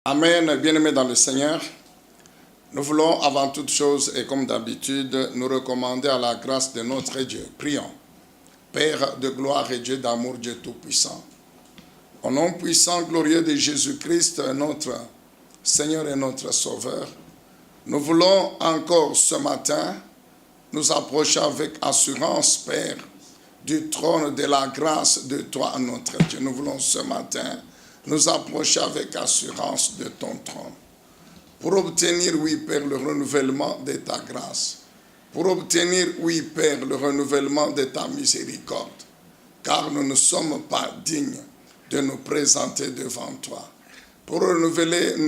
Amen, bien-aimés dans le Seigneur. Nous voulons avant toute chose et comme d'habitude nous recommander à la grâce de notre Dieu. Prions. Père de gloire et Dieu d'amour, Dieu tout-puissant. Au nom puissant, glorieux de Jésus-Christ, notre Seigneur et notre Sauveur, nous voulons encore ce matin nous approcher avec assurance, Père, du trône de la grâce de toi, notre Dieu. Nous voulons ce matin nous approcher avec assurance de ton trône. Pour obtenir, oui, Père, le renouvellement de ta grâce. Pour obtenir, oui, Père, le renouvellement de ta miséricorde. Car nous ne sommes pas dignes de nous présenter devant toi. Pour obtenir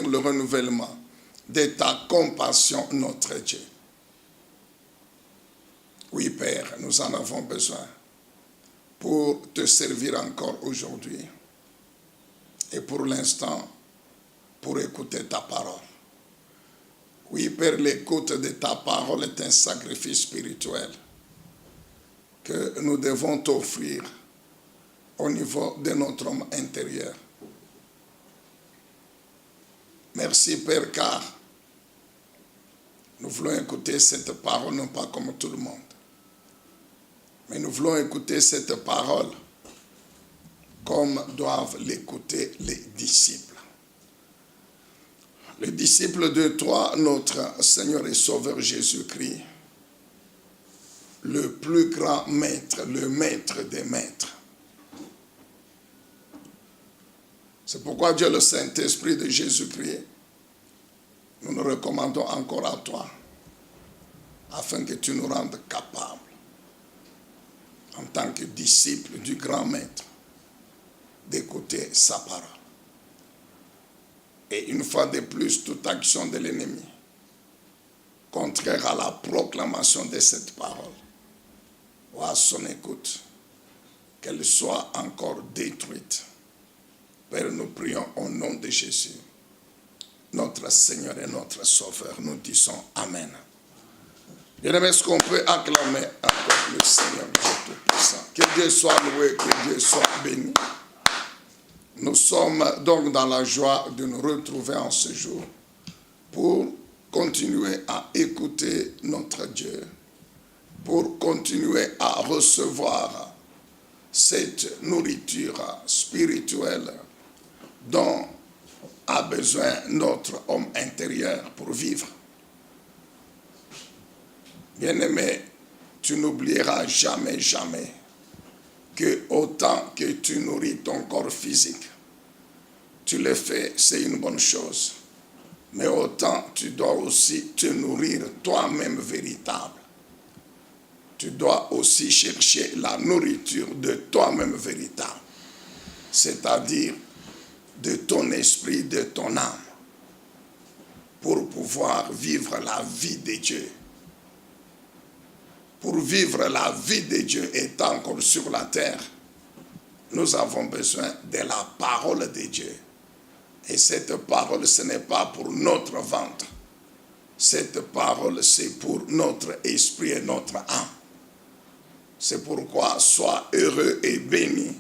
le renouvellement de ta compassion, notre Dieu. Oui, Père, nous en avons besoin pour te servir encore aujourd'hui. Et pour l'instant, pour écouter ta parole. Oui, Père, l'écoute de ta parole est un sacrifice spirituel que nous devons t'offrir au niveau de notre homme intérieur. Merci, Père, car nous voulons écouter cette parole, non pas comme tout le monde, mais nous voulons écouter cette parole comme doivent l'écouter les disciples. Les disciples de toi, notre Seigneur et Sauveur Jésus-Christ, le plus grand maître, le maître des maîtres. C'est pourquoi Dieu, le Saint-Esprit de Jésus-Christ, nous nous recommandons encore à toi, afin que tu nous rendes capables, en tant que disciples du grand maître, d'écouter sa parole. Et une fois de plus, toute action de l'ennemi, contraire à la proclamation de cette parole, ou à son écoute, qu'elle soit encore détruite. Père, nous prions au nom de Jésus, notre Seigneur et notre Sauveur. Nous disons Amen. Bien-aimés, est-ce qu'on peut acclamer encore le Seigneur Dieu Tout-Puissant? Que Dieu soit loué, que Dieu soit béni. Nous sommes donc dans la joie de nous retrouver en ce jour pour continuer à écouter notre Dieu, pour continuer à recevoir cette nourriture spirituelle dont a besoin notre homme intérieur pour vivre. Bien-aimé, tu n'oublieras jamais, jamais que autant que tu nourris ton corps physique, tu le fais, c'est une bonne chose. Mais autant tu dois aussi te nourrir toi-même véritable. Tu dois aussi chercher la nourriture de toi-même véritable. C'est-à-dire de ton esprit, de ton âme. Pour pouvoir vivre la vie de Dieu. Pour vivre la vie de Dieu étant encore sur la terre, nous avons besoin de la parole de Dieu. Et cette parole, ce n'est pas pour notre ventre. Cette parole, c'est pour notre esprit et notre âme. C'est pourquoi sois heureux et béni,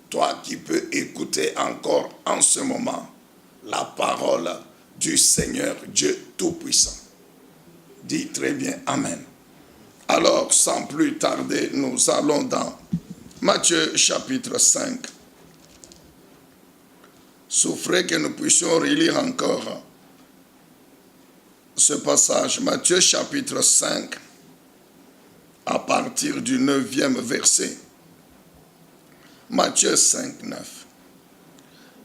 toi qui peux écouter encore en ce moment la parole du Seigneur Dieu Tout-Puissant. Dis très bien Amen. Alors, sans plus tarder, nous allons dans Matthieu chapitre 5. Souffrez que nous puissions relire encore ce passage. Matthieu chapitre 5, à partir du 9e verset. Matthieu 5, 9.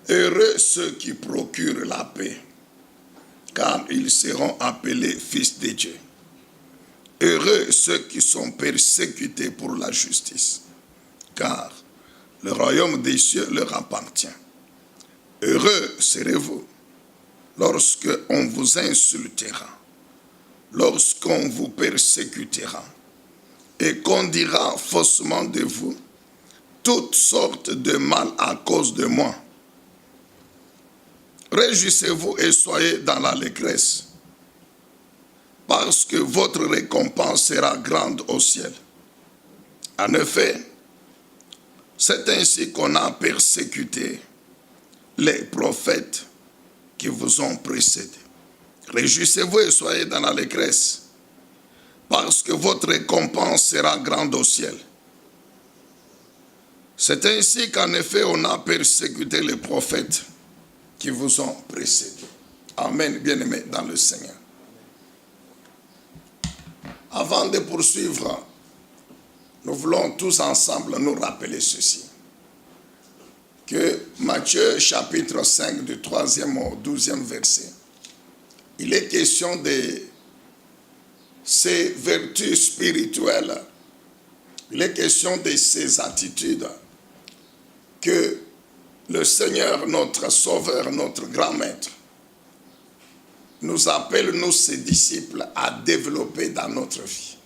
Heureux ceux qui procurent la paix, car ils seront appelés fils de Dieu. Heureux ceux qui sont persécutés pour la justice, car le royaume des cieux leur appartient. Heureux serez-vous lorsque on vous insultera, lorsqu'on vous persécutera, et qu'on dira faussement de vous toutes sortes de mal à cause de moi. Réjouissez-vous et soyez dans l'allégresse, parce que votre récompense sera grande au ciel. En effet, c'est ainsi qu'on a persécuté les prophètes qui vous ont précédés. Réjouissez-vous et soyez dans l'allégresse, parce que votre récompense sera grande au ciel. C'est ainsi qu'en effet on a persécuté les prophètes qui vous ont précédés. Amen, bien-aimés dans le Seigneur. Avant de poursuivre, nous voulons tous ensemble nous rappeler ceci. Que Matthieu chapitre 5 du 3e au 12e verset, il est question de ces vertus spirituelles, il est question de ces attitudes que le Seigneur, notre Sauveur, notre grand maître, nous appelle, nous ses disciples, à développer dans notre vie.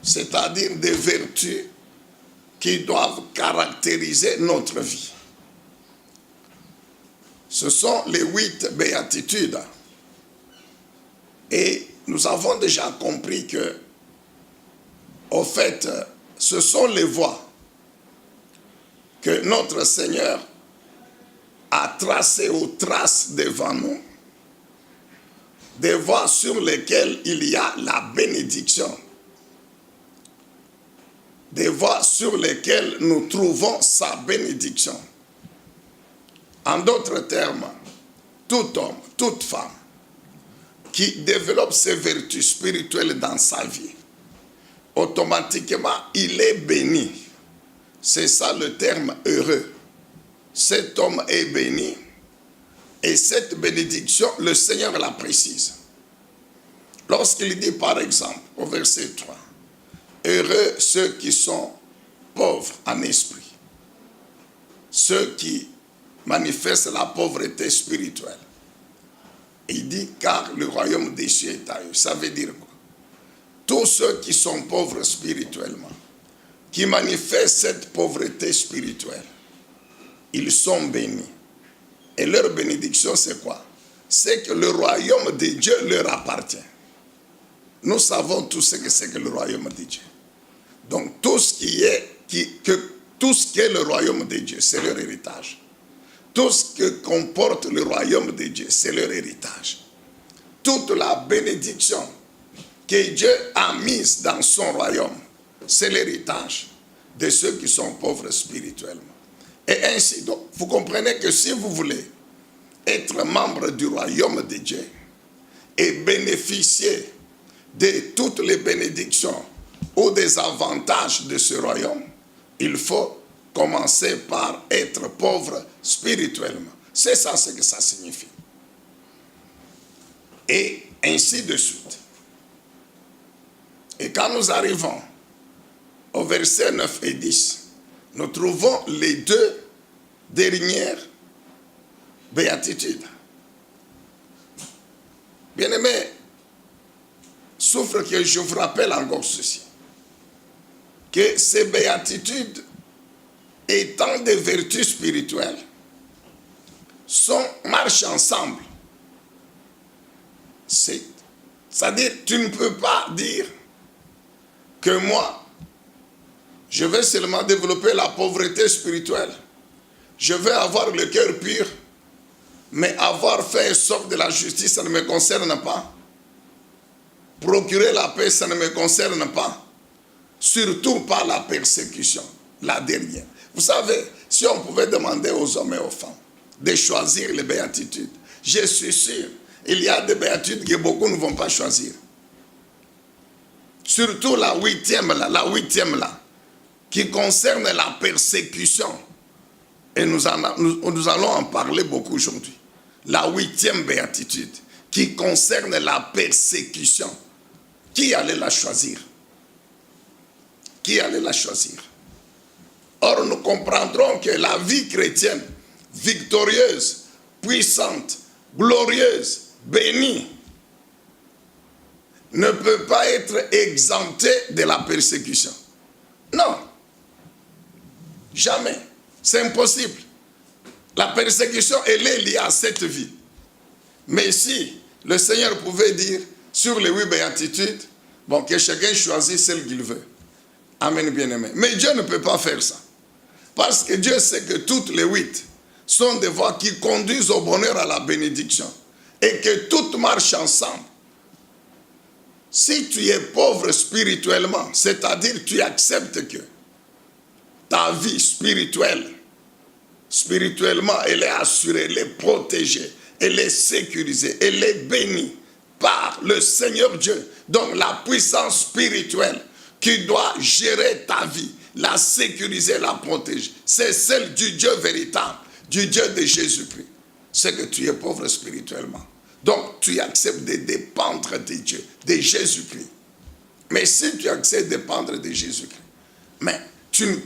C'est-à-dire des vertus qui doivent caractériser notre vie. Ce sont les 8 béatitudes. Et nous avons déjà compris que, au fait, ce sont les voies que notre Seigneur a tracées ou trace devant nous, des voies sur lesquelles il y a la bénédiction, des voies sur lesquelles nous trouvons sa bénédiction. En d'autres termes, tout homme, toute femme qui développe ses vertus spirituelles dans sa vie, automatiquement, il est béni. C'est ça le terme heureux. Cet homme est béni et cette bénédiction, le Seigneur la précise. Lorsqu'il dit par exemple au verset 3, heureux ceux qui sont pauvres en esprit, ceux qui manifestent la pauvreté spirituelle. Il dit car le royaume des cieux est à eux. Ça veut dire quoi? Tous ceux qui sont pauvres spirituellement, qui manifestent cette pauvreté spirituelle, ils sont bénis. Et leur bénédiction, c'est quoi? C'est que le royaume de Dieu leur appartient. Nous savons tous ce que c'est que le royaume de Dieu. Donc tout ce qui est le royaume de Dieu, c'est leur héritage. Tout ce que comporte le royaume de Dieu, c'est leur héritage. Toute la bénédiction que Dieu a mise dans son royaume, c'est l'héritage de ceux qui sont pauvres spirituellement. Et ainsi, donc, vous comprenez que si vous voulez être membre du royaume de Dieu et bénéficier de toutes les bénédictions ou des avantages de ce royaume, il faut commencer par être pauvre spirituellement. C'est ça ce que ça signifie. Et ainsi de suite. Et quand nous arrivons au verset 9 et 10, nous trouvons les 2 dernières béatitudes. Bien-aimés, souffre que je vous rappelle encore ceci, que ces béatitudes, étant des vertus spirituelles, marchent ensemble. C'est-à-dire, tu ne peux pas dire que moi, je vais seulement développer la pauvreté spirituelle. Je vais avoir le cœur pur, mais avoir fait un sort de la justice, ça ne me concerne pas. Procurer la paix, ça ne me concerne pas. Surtout pas la persécution, la dernière. Vous savez, si on pouvait demander aux hommes et aux femmes de choisir les béatitudes, je suis sûr, il y a des béatitudes que beaucoup ne vont pas choisir. Surtout la 8e là, qui concerne la persécution. Et nous allons en parler beaucoup aujourd'hui. La 8e béatitude, qui concerne la persécution. Qui allait la choisir? Qui allait la choisir? Or, nous comprendrons que la vie chrétienne, victorieuse, puissante, glorieuse, bénie, ne peut pas être exemptée de la persécution. Non. Jamais. C'est impossible. La persécution, elle est liée à cette vie. Mais si le Seigneur pouvait dire sur les 8 béatitudes, bon, que chacun choisit celle qu'il veut. Amen, bien-aimé. Mais Dieu ne peut pas faire ça. Parce que Dieu sait que toutes les 8 sont des voies qui conduisent au bonheur, à la bénédiction. Et que tout marche ensemble. Si tu es pauvre spirituellement, c'est-à-dire tu acceptes que ta vie spirituellement, elle est assurée, elle est protégée, elle est sécurisée, elle est bénie par le Seigneur Dieu. Donc la puissance spirituelle qui doit gérer ta vie, la sécuriser, la protéger, c'est celle du Dieu véritable, du Dieu de Jésus-Christ. C'est que tu es pauvre spirituellement. Donc tu acceptes de dépendre de Dieu, de Jésus-Christ. Mais si tu acceptes de dépendre de Jésus-Christ, mais tu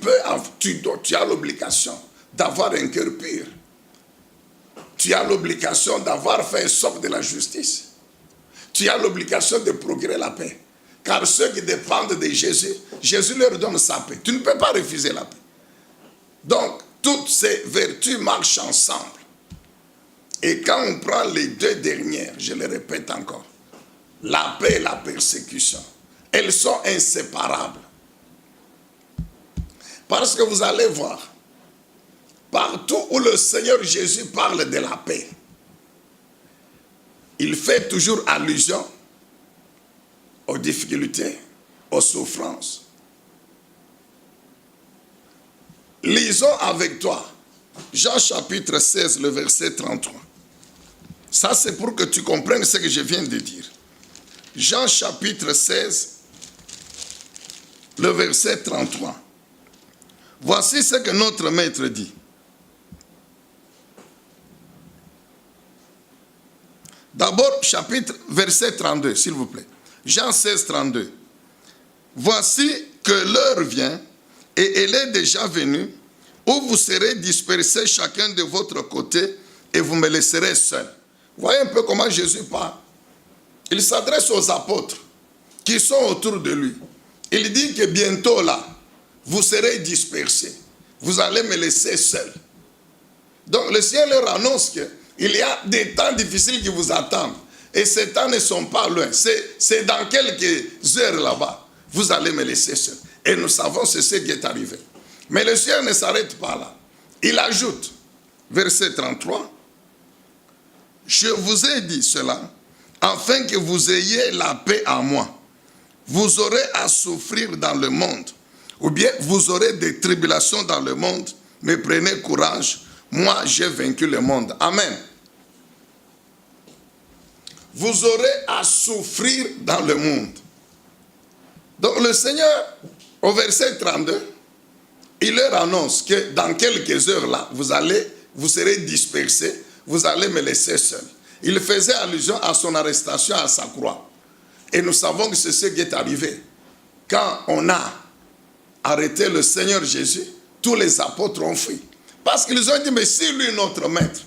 as l'obligation d'avoir un cœur pur. Tu as l'obligation d'avoir fait un sort de la justice. Tu as l'obligation de procurer la paix. Car ceux qui dépendent de Jésus, Jésus leur donne sa paix. Tu ne peux pas refuser la paix. Donc, toutes ces vertus marchent ensemble. Et quand on prend les deux dernières, je le répète encore, la paix et la persécution, elles sont inséparables. Parce que vous allez voir, partout où le Seigneur Jésus parle de la paix, il fait toujours allusion aux difficultés, aux souffrances. Lisons avec toi Jean chapitre 16, le verset 33. Ça, c'est pour que tu comprennes ce que je viens de dire. Jean chapitre 16, le verset 33. Voici ce que notre maître dit. D'abord, verset 32, s'il vous plaît. Jean 16, 32. Voici que l'heure vient, et elle est déjà venue, où vous serez dispersés chacun de votre côté, et vous me laisserez seul. Voyez un peu comment Jésus parle. Il s'adresse aux apôtres qui sont autour de lui. Il dit que bientôt là, vous serez dispersés. Vous allez me laisser seul. Donc le Seigneur leur annonce qu'il y a des temps difficiles qui vous attendent. Et ces temps ne sont pas loin. C'est dans quelques heures là-bas. Vous allez me laisser seul. Et nous savons c'est ce qui est arrivé. Mais le Seigneur ne s'arrête pas là. Il ajoute, verset 33, « Je vous ai dit cela, afin que vous ayez la paix en moi. Vous aurez à souffrir dans le monde, ou bien vous aurez des tribulations dans le monde, mais prenez courage, moi j'ai vaincu le monde. » Amen. Vous aurez à souffrir dans le monde. Donc le Seigneur, au verset 32, il leur annonce que dans quelques heures là, vous serez dispersés, vous allez me laisser seul. Il faisait allusion à son arrestation à sa croix. Et nous savons que c'est ce qui est arrivé. Quand on a arrêté le Seigneur Jésus, tous les apôtres ont fui. Parce qu'ils ont dit, mais si lui, notre maître,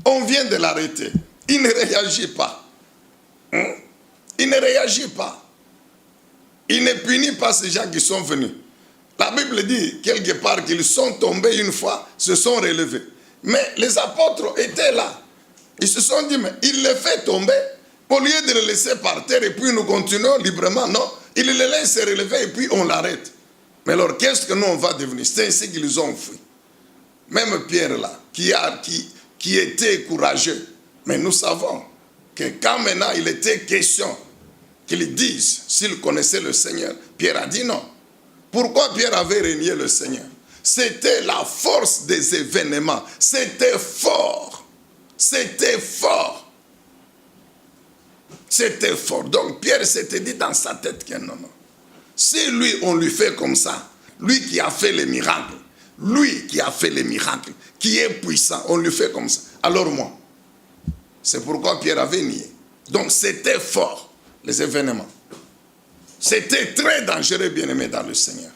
on vient de l'arrêter, il ne réagit pas. Il ne réagit pas. Il ne punit pas ces gens qui sont venus. La Bible dit quelque part qu'ils sont tombés une fois, se sont relevés. Mais les apôtres étaient là. Ils se sont dit, mais il les fait tomber au lieu de les laisser par terre et puis nous continuons librement. Non, il les laisse se relever et puis on l'arrête. Mais alors qu'est-ce que nous on va devenir? C'est ainsi qu'ils ont fui. Même Pierre là, qui était courageux. Mais nous savons que quand maintenant il était question qu'ils disent s'ils connaissaient le Seigneur, Pierre a dit non. Pourquoi Pierre avait renié le Seigneur? C'était la force des événements. C'était fort. C'était fort. C'était fort. Donc Pierre s'était dit dans sa tête que non, non. Si lui, on lui fait comme ça, lui qui a fait les miracles, lui qui a fait les miracles, qui est puissant, on lui fait comme ça. Alors moi, c'est pourquoi Pierre avait nié. Donc c'était fort, les événements. C'était très dangereux, bien-aimés dans le Seigneur.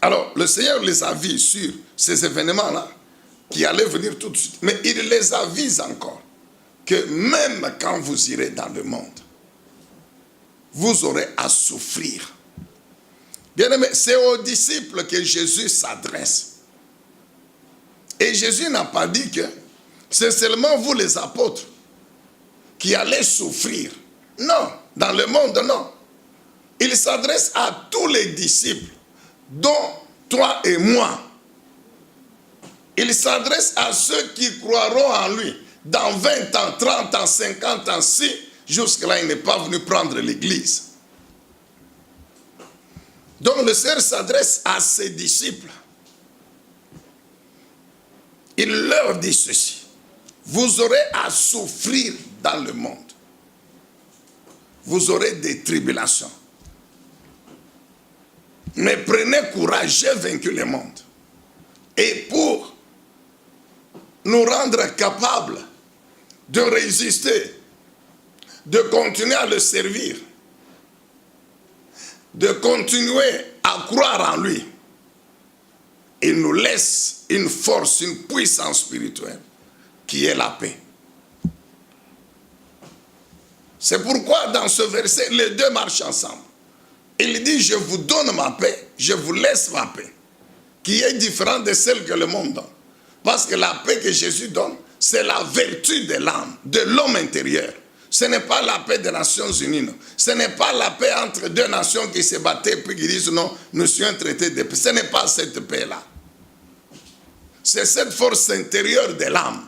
Alors, le Seigneur les avise sur ces événements-là, qui allaient venir tout de suite. Mais il les avise encore, que même quand vous irez dans le monde, vous aurez à souffrir. Bien-aimés, c'est aux disciples que Jésus s'adresse. Et Jésus n'a pas dit que c'est seulement vous les apôtres qui allez souffrir. Non, dans le monde, non. Il s'adresse à tous les disciples, dont toi et moi. Il s'adresse à ceux qui croiront en lui dans 20 ans, 30 ans, 50 ans, si jusque-là il n'est pas venu prendre l'église. Donc le Seigneur s'adresse à ses disciples. Il leur dit ceci: vous aurez à souffrir dans le monde. Vous aurez des tribulations. Mais prenez courage, j'ai vaincu le monde. Et pour nous rendre capables de résister, de continuer à le servir, de continuer à croire en lui, il nous laisse une force, une puissance spirituelle qui est la paix. C'est pourquoi dans ce verset, les deux marchent ensemble. Il dit: je vous donne ma paix, je vous laisse ma paix, qui est différente de celle que le monde donne. Parce que la paix que Jésus donne, c'est la vertu de l'âme, de l'homme intérieur. Ce n'est pas la paix des Nations Unies, non. Ce n'est pas la paix entre deux nations qui se battaient puis qui disent non, nous sommes un traité de paix. Ce n'est pas cette paix-là. C'est cette force intérieure de l'âme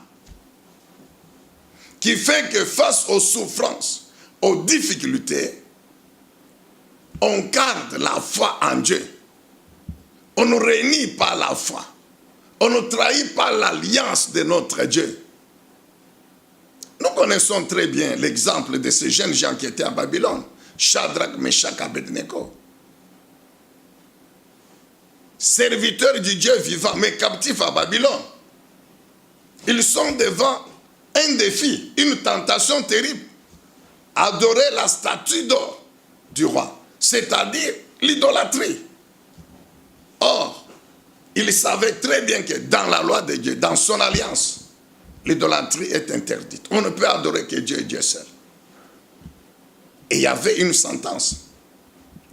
qui fait que face aux souffrances, aux difficultés, on garde la foi en Dieu. On ne réunit pas la foi. On ne trahit pas l'alliance de notre Dieu. Nous connaissons très bien l'exemple de ces jeunes gens qui étaient à Babylone. Shadrach, Meshach, Abednego. Serviteurs du Dieu vivant, mais captifs à Babylone. Ils sont devant un défi, une tentation terrible. Adorer la statue d'or du roi, c'est-à-dire l'idolâtrie. Or, ils savaient très bien que dans la loi de Dieu, dans son alliance, l'idolâtrie est interdite. On ne peut adorer que Dieu et Dieu seul. Et il y avait une sentence.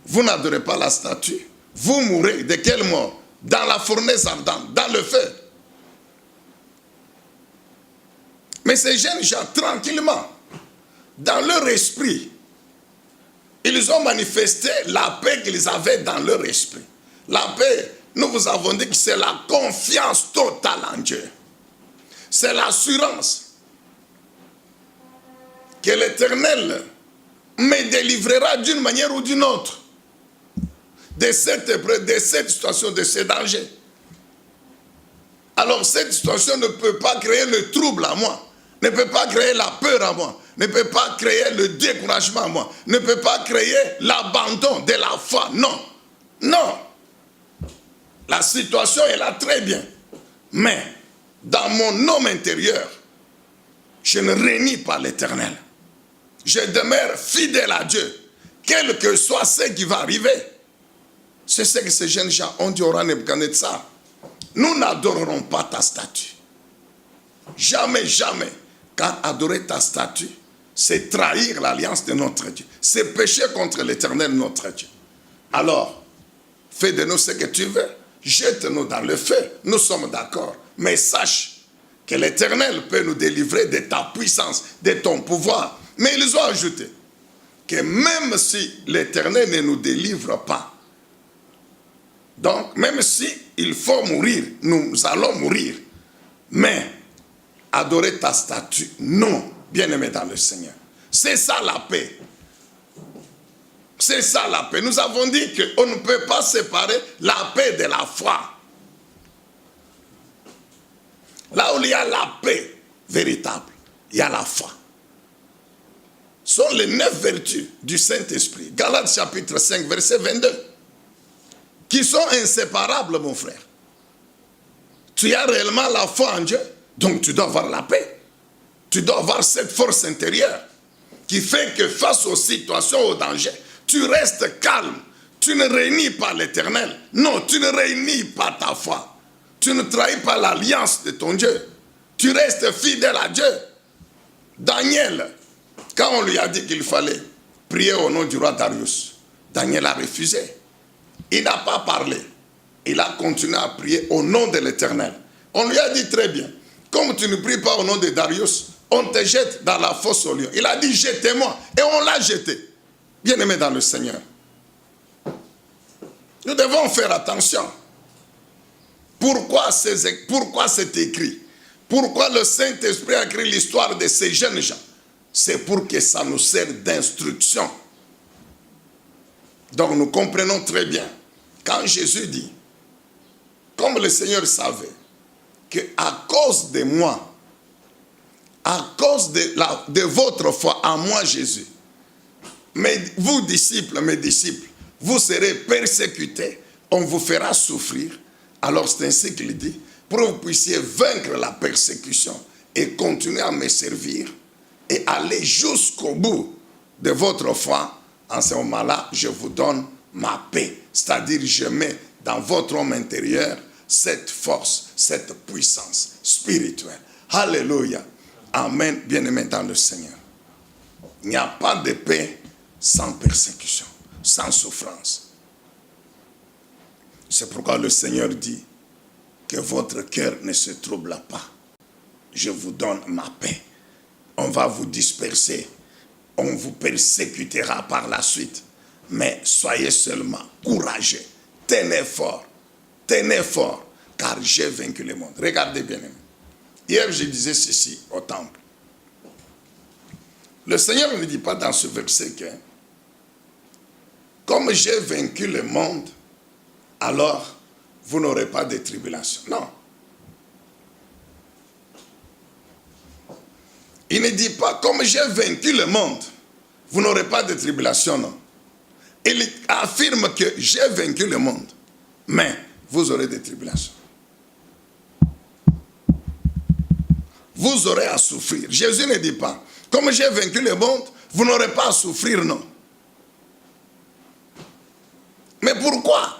Vous n'adorez pas la statue, vous mourrez. De quelle mort? Dans la fournaise ardente, dans le feu. Mais ces jeunes gens, tranquillement, dans leur esprit, ils ont manifesté la paix qu'ils avaient dans leur esprit. La paix, nous vous avons dit que c'est la confiance totale en Dieu. C'est l'assurance que l'Éternel me délivrera d'une manière ou d'une autre de cette épreuve, de cette situation, de ce danger. Alors cette situation ne peut pas créer le trouble à moi, ne peut pas créer la peur à moi, ne peut pas créer le découragement à moi, ne peut pas créer l'abandon de la foi. Non, non. La situation est là très bien. Mais dans mon homme intérieur, je ne renie pas l'Éternel. Je demeure fidèle à Dieu, quel que soit ce qui va arriver. C'est ce que ces jeunes gens ont dit au roi Nebuchadnezzar. Nous n'adorerons pas ta statue. Jamais, jamais. Car adorer ta statue, c'est trahir l'alliance de notre Dieu. C'est pécher contre l'Éternel, notre Dieu. Alors, fais de nous ce que tu veux. Jette-nous dans le feu. Nous sommes d'accord. Mais sache que l'Éternel peut nous délivrer de ta puissance, de ton pouvoir. Mais ils ont ajouté que même si l'Éternel ne nous délivre pas, donc même si il faut mourir, nous allons mourir. Mais adorer ta statue, non, bien-aimé dans le Seigneur. C'est ça la paix. C'est ça la paix. Nous avons dit qu'on ne peut pas séparer la paix de la foi. Là où il y a la paix véritable, il y a la foi. Ce sont les 9 vertus du Saint-Esprit. Galates chapitre 5, verset 22. Qui sont inséparables, mon frère. Tu as réellement la foi en Dieu, donc tu dois avoir la paix. Tu dois avoir cette force intérieure qui fait que face aux situations, aux dangers, tu restes calme. Tu ne réunis pas l'Éternel. Non, tu ne réunis pas ta foi. Tu ne trahis pas l'alliance de ton Dieu. Tu restes fidèle à Dieu. Daniel, quand on lui a dit qu'il fallait prier au nom du roi Darius, Daniel a refusé. Il n'a pas parlé. Il a continué à prier au nom de l'Éternel. On lui a dit très bien, comme tu ne pries pas au nom de Darius, on te jette dans la fosse au lion. Il a dit, jetez-moi. Et on l'a jeté. Bien-aimé dans le Seigneur. Nous devons faire attention. Pourquoi c'est écrit? Pourquoi le Saint-Esprit a écrit l'histoire de ces jeunes gens? C'est pour que ça nous serve d'instruction. Donc nous comprenons très bien, quand Jésus dit, comme le Seigneur savait, qu'à cause de moi, à cause de votre foi en moi Jésus, mais vous disciples, mes disciples, vous serez persécutés, on vous fera souffrir. Alors c'est ainsi qu'il dit, pour que vous puissiez vaincre la persécution et continuer à me servir et aller jusqu'au bout de votre foi, en ce moment-là, je vous donne ma paix. C'est-à-dire, je mets dans votre homme intérieur cette force, cette puissance spirituelle. Alléluia. Amen. Bien-aimé dans le Seigneur. Il n'y a pas de paix sans persécution, sans souffrance. C'est pourquoi le Seigneur dit que votre cœur ne se trouble pas. Je vous donne ma paix. On va vous disperser. On vous persécutera par la suite. Mais soyez seulement courageux. Tenez fort, car j'ai vaincu le monde. Regardez bien. Hier, je disais ceci au temple. Le Seigneur ne dit pas dans ce verset que, comme j'ai vaincu le monde, alors vous n'aurez pas de tribulation. Non. Il ne dit pas, comme j'ai vaincu le monde, vous n'aurez pas de tribulation, non. Il affirme que j'ai vaincu le monde, mais vous aurez des tribulations. Vous aurez à souffrir. Jésus ne dit pas, comme j'ai vaincu le monde, vous n'aurez pas à souffrir, non. Mais pourquoi?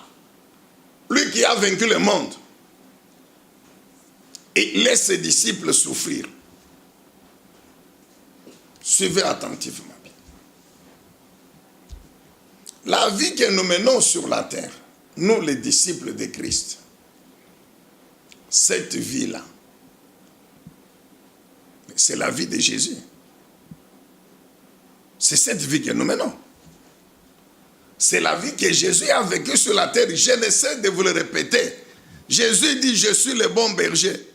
Lui qui a vaincu le monde, il laisse ses disciples souffrir. Suivez attentivement. La vie que nous menons sur la terre, nous les disciples de Christ, cette vie-là, c'est la vie de Jésus. C'est cette vie que nous menons. C'est la vie que Jésus a vécue sur la terre. Je ne sais de vous le répéter. Jésus dit, je suis le bon berger,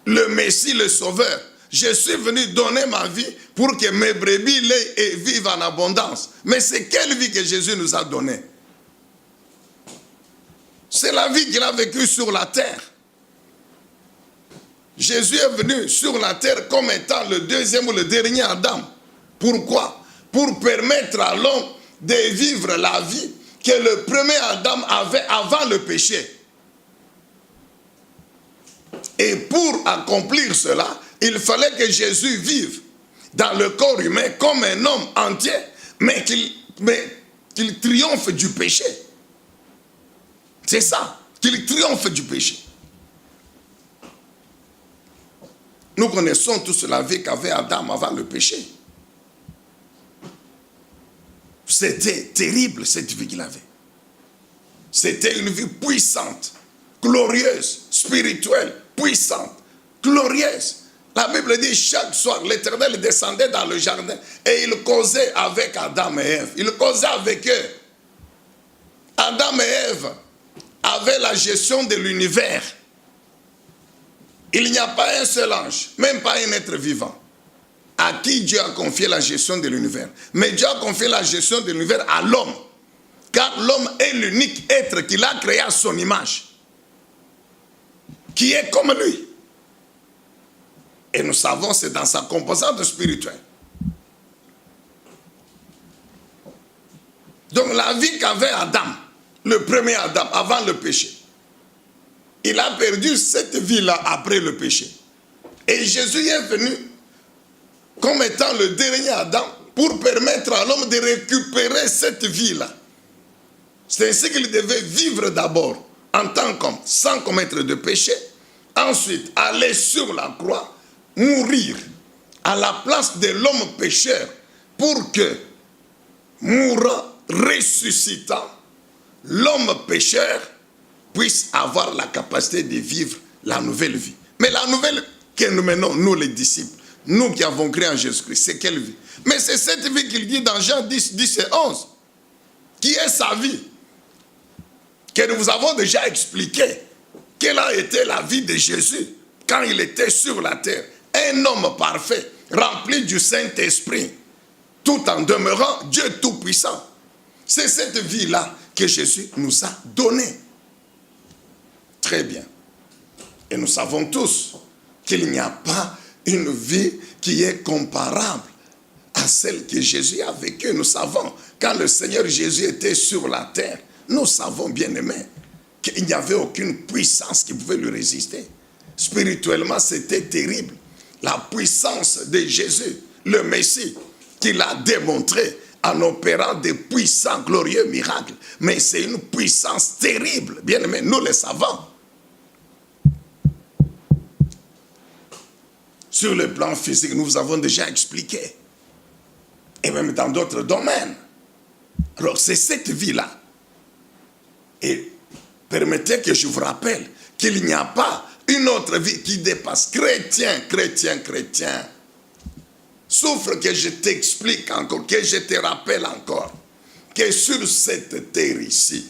le Messie, le Sauveur. Je suis venu donner ma vie pour que mes brebis l'aient et vivent en abondance. Mais c'est quelle vie que Jésus nous a donnée? C'est la vie qu'il a vécue sur la terre. Jésus est venu sur la terre comme étant le deuxième ou le dernier Adam. Pourquoi? Pour permettre à l'homme de vivre la vie que le premier Adam avait avant le péché. Et pour accomplir cela, il fallait que Jésus vive dans le corps humain comme un homme entier, mais qu'il triomphe du péché. C'est ça, qu'il triomphe du péché. Nous connaissons tous la vie qu'avait Adam avant le péché. C'était terrible cette vie qu'il avait. C'était une vie puissante, glorieuse, spirituelle, puissante, glorieuse. La Bible dit chaque soir, l'Éternel descendait dans le jardin et il causait avec Adam et Ève. Il causait avec eux. Adam et Ève avaient la gestion de l'univers. Il n'y a pas un seul ange, même pas un être vivant, à qui Dieu a confié la gestion de l'univers. Mais Dieu a confié la gestion de l'univers à l'homme. Car l'homme est l'unique être qu'il a créé à son image, qui est comme lui. Et nous savons, c'est dans sa composante spirituelle. Donc la vie qu'avait Adam, le premier Adam, avant le péché, il a perdu cette vie-là après le péché. Et Jésus est venu comme étant le dernier Adam pour permettre à l'homme de récupérer cette vie-là. C'est ainsi qu'il devait vivre d'abord en tant qu'homme, sans commettre de péché. Ensuite, aller sur la croix, mourir à la place de l'homme pécheur pour que, mourant, ressuscitant, l'homme pécheur puisse avoir la capacité de vivre la nouvelle vie. Mais la nouvelle que nous menons, nous les disciples, nous qui avons cru en Jésus-Christ, c'est quelle vie? Mais c'est cette vie qu'il dit dans Jean 10, 10 et 11, qui est sa vie, que nous vous avons déjà expliqué. Quelle a été la vie de Jésus quand il était sur la terre? Un homme parfait, rempli du Saint-Esprit, tout en demeurant Dieu Tout-Puissant. C'est cette vie-là que Jésus nous a donnée. Très bien. Et nous savons tous qu'il n'y a pas une vie qui est comparable à celle que Jésus a vécue. Nous savons, quand le Seigneur Jésus était sur la terre, nous savons, bien aimés, qu'il n'y avait aucune puissance qui pouvait lui résister. Spirituellement, c'était terrible. La puissance de Jésus, le Messie, qu'il a démontré en opérant des puissants, glorieux miracles. Mais c'est une puissance terrible, bien aimés, nous le savons. Sur le plan physique, nous vous avons déjà expliqué. Et même dans d'autres domaines. Alors, c'est cette vie-là. Et permettez que je vous rappelle qu'il n'y a pas une autre vie qui dépasse. Chrétien. Souffre que je t'explique encore, que je te rappelle encore, que sur cette terre ici,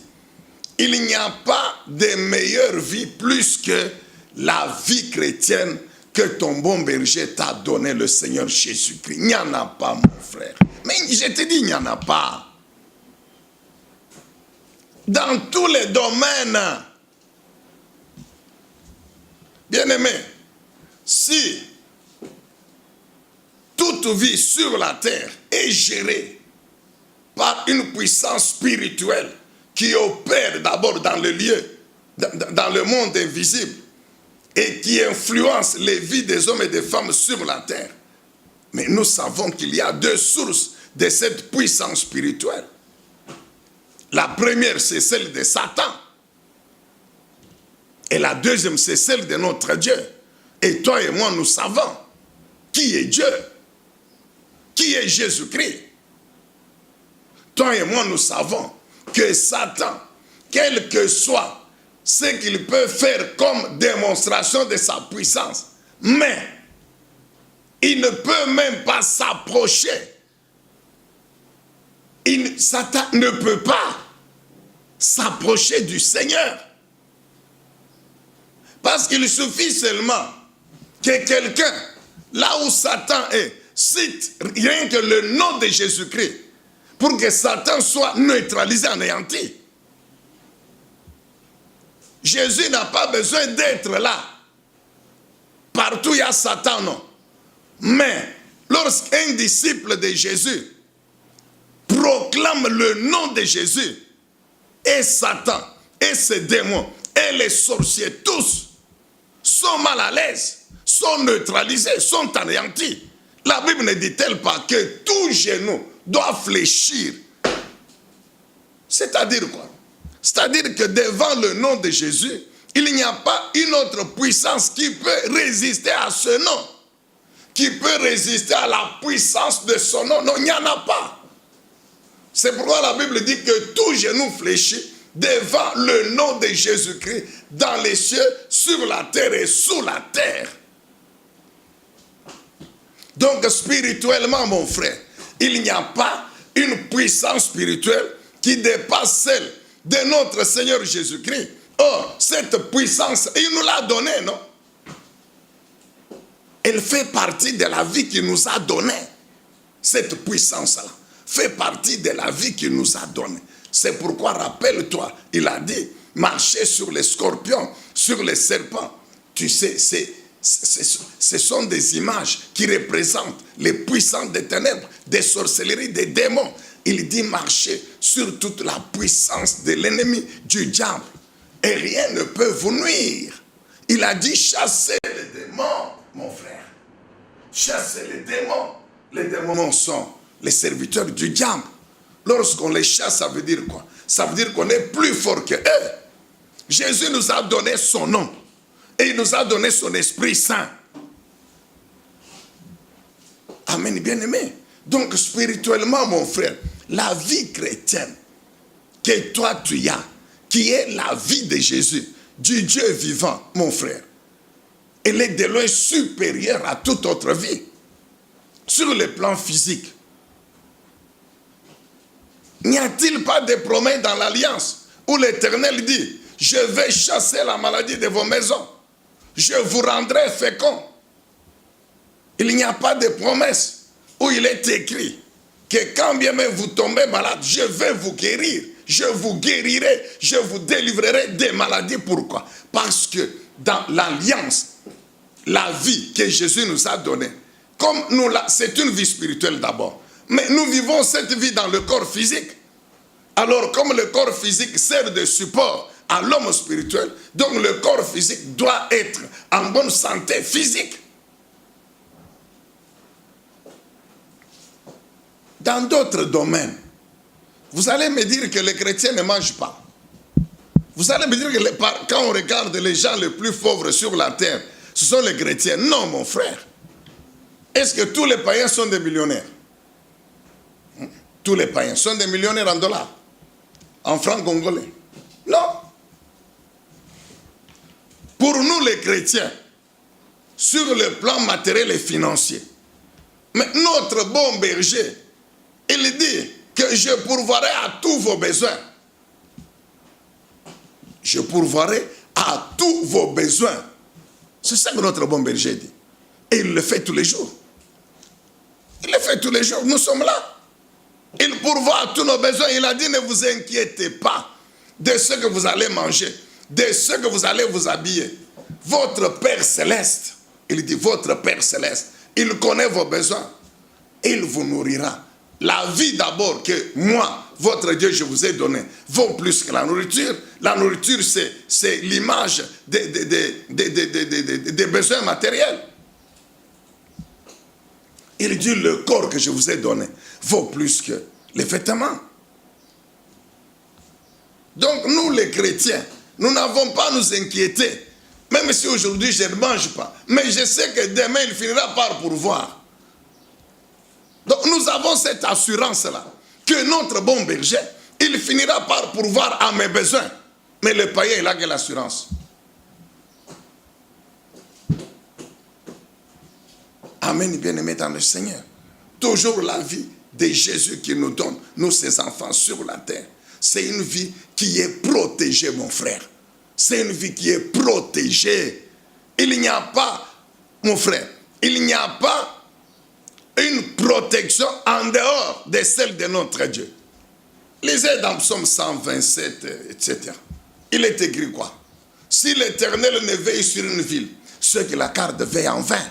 il n'y a pas de meilleure vie plus que la vie chrétienne que ton bon berger t'a donné, le Seigneur Jésus-Christ. Il n'y en a pas, mon frère. Mais je te dis, il n'y en a pas. Dans tous les domaines. Bien-aimé, si toute vie sur la terre est gérée par une puissance spirituelle qui opère d'abord dans le lieu, dans le monde invisible, et qui influence les vies des hommes et des femmes sur la terre. Mais nous savons qu'il y a deux sources de cette puissance spirituelle. La première, c'est celle de Satan. Et la deuxième, c'est celle de notre Dieu. Et toi et moi, nous savons qui est Dieu, qui est Jésus-Christ. Toi et moi, nous savons que Satan, quel que soit ce qu'il peut faire comme démonstration de sa puissance, mais il ne peut même pas s'approcher. Satan ne peut pas s'approcher du Seigneur. Parce qu'il suffit seulement que quelqu'un, là où Satan est, cite rien que le nom de Jésus-Christ pour que Satan soit neutralisé, anéanti. Jésus n'a pas besoin d'être là. Partout il y a Satan, non. Mais lorsqu'un disciple de Jésus proclame le nom de Jésus, et Satan, et ses démons, et les sorciers, tous sont mal à l'aise, sont neutralisés, sont anéantis. La Bible ne dit-elle pas que tout genou doit fléchir? C'est-à-dire quoi? C'est-à-dire que devant le nom de Jésus, il n'y a pas une autre puissance qui peut résister à ce nom, qui peut résister à la puissance de son nom. Non, il n'y en a pas. C'est pourquoi la Bible dit que tout genou fléchit devant le nom de Jésus-Christ, dans les cieux, sur la terre et sous la terre. Donc spirituellement, mon frère, il n'y a pas une puissance spirituelle qui dépasse celle de notre Seigneur Jésus-Christ. Or, cette puissance, il nous l'a donnée, non? Elle fait partie de la vie qu'il nous a donnée. Cette puissance-là fait partie de la vie qu'il nous a donnée. C'est pourquoi, rappelle-toi, il a dit, marcher sur les scorpions, sur les serpents. Tu sais, ce sont des images qui représentent les puissances des ténèbres, des sorcelleries, des démons. Il dit marcher sur toute la puissance de l'ennemi, du diable. Et rien ne peut vous nuire. Il a dit chasser les démons, mon frère. Chasser les démons. Les démons sont les serviteurs du diable. Lorsqu'on les chasse, ça veut dire quoi? Ça veut dire qu'on est plus fort que eux. Jésus nous a donné son nom. Et il nous a donné son Esprit Saint. Amen, bien-aimé. Donc spirituellement, mon frère, la vie chrétienne que toi tu as, qui est la vie de Jésus, du Dieu vivant, mon frère, elle est de loin supérieure à toute autre vie. Sur le plan physique, n'y a-t-il pas de promesses dans l'Alliance où l'Éternel dit, je vais chasser la maladie de vos maisons. Je vous rendrai féconds. Il n'y a pas de promesse où il est écrit que quand bien même vous tombez malade, je vais vous guérir. Je vous guérirai, je vous délivrerai des maladies. Pourquoi? Parce que dans l'alliance, la vie que Jésus nous a donnée, comme c'est une vie spirituelle d'abord, mais nous vivons cette vie dans le corps physique. Alors comme le corps physique sert de support à l'homme spirituel, donc le corps physique doit être en bonne santé physique. Dans d'autres domaines, vous allez me dire que les chrétiens ne mangent pas. Vous allez me dire que quand on regarde les gens les plus pauvres sur la terre, ce sont les chrétiens. Non, mon frère. Est-ce que tous les païens sont des millionnaires? Tous les païens sont des millionnaires en dollars, en francs congolais? Non. Pour nous les chrétiens, sur le plan matériel et financier, mais notre bon berger, il dit que je pourvoirai à tous vos besoins. Je pourvoirai à tous vos besoins. C'est ça que notre bon berger dit. Et il le fait tous les jours. Il le fait tous les jours. Nous sommes là. Il pourvoit à tous nos besoins. Il a dit, ne vous inquiétez pas de ce que vous allez manger, de ce que vous allez vous habiller. Votre Père Céleste, il dit, votre Père Céleste, il connaît vos besoins. Il vous nourrira. La vie d'abord que moi, votre Dieu, je vous ai donné, vaut plus que la nourriture. La nourriture, c'est l'image des besoins matériels. Il dit, le corps que je vous ai donné vaut plus que les vêtements. Donc nous, les chrétiens, nous n'avons pas à nous inquiéter. Même si aujourd'hui, je ne mange pas. Mais je sais que demain, il finira par pourvoir. Donc nous avons cette assurance-là, que notre bon berger, il finira par pourvoir à mes besoins. Mais le païen, il a que l'assurance. Amen, bien-aimés dans le Seigneur. Toujours la vie de Jésus qui nous donne, nous ses enfants sur la terre. C'est une vie qui est protégée, mon frère. C'est une vie qui est protégée. Il n'y a pas, mon frère, il n'y a pas une protection en dehors de celle de notre Dieu. Lisez dans Psaume 127, etc. Il est écrit quoi? Si l'Éternel ne veille sur une ville, ceux qui la gardent veillent en vain.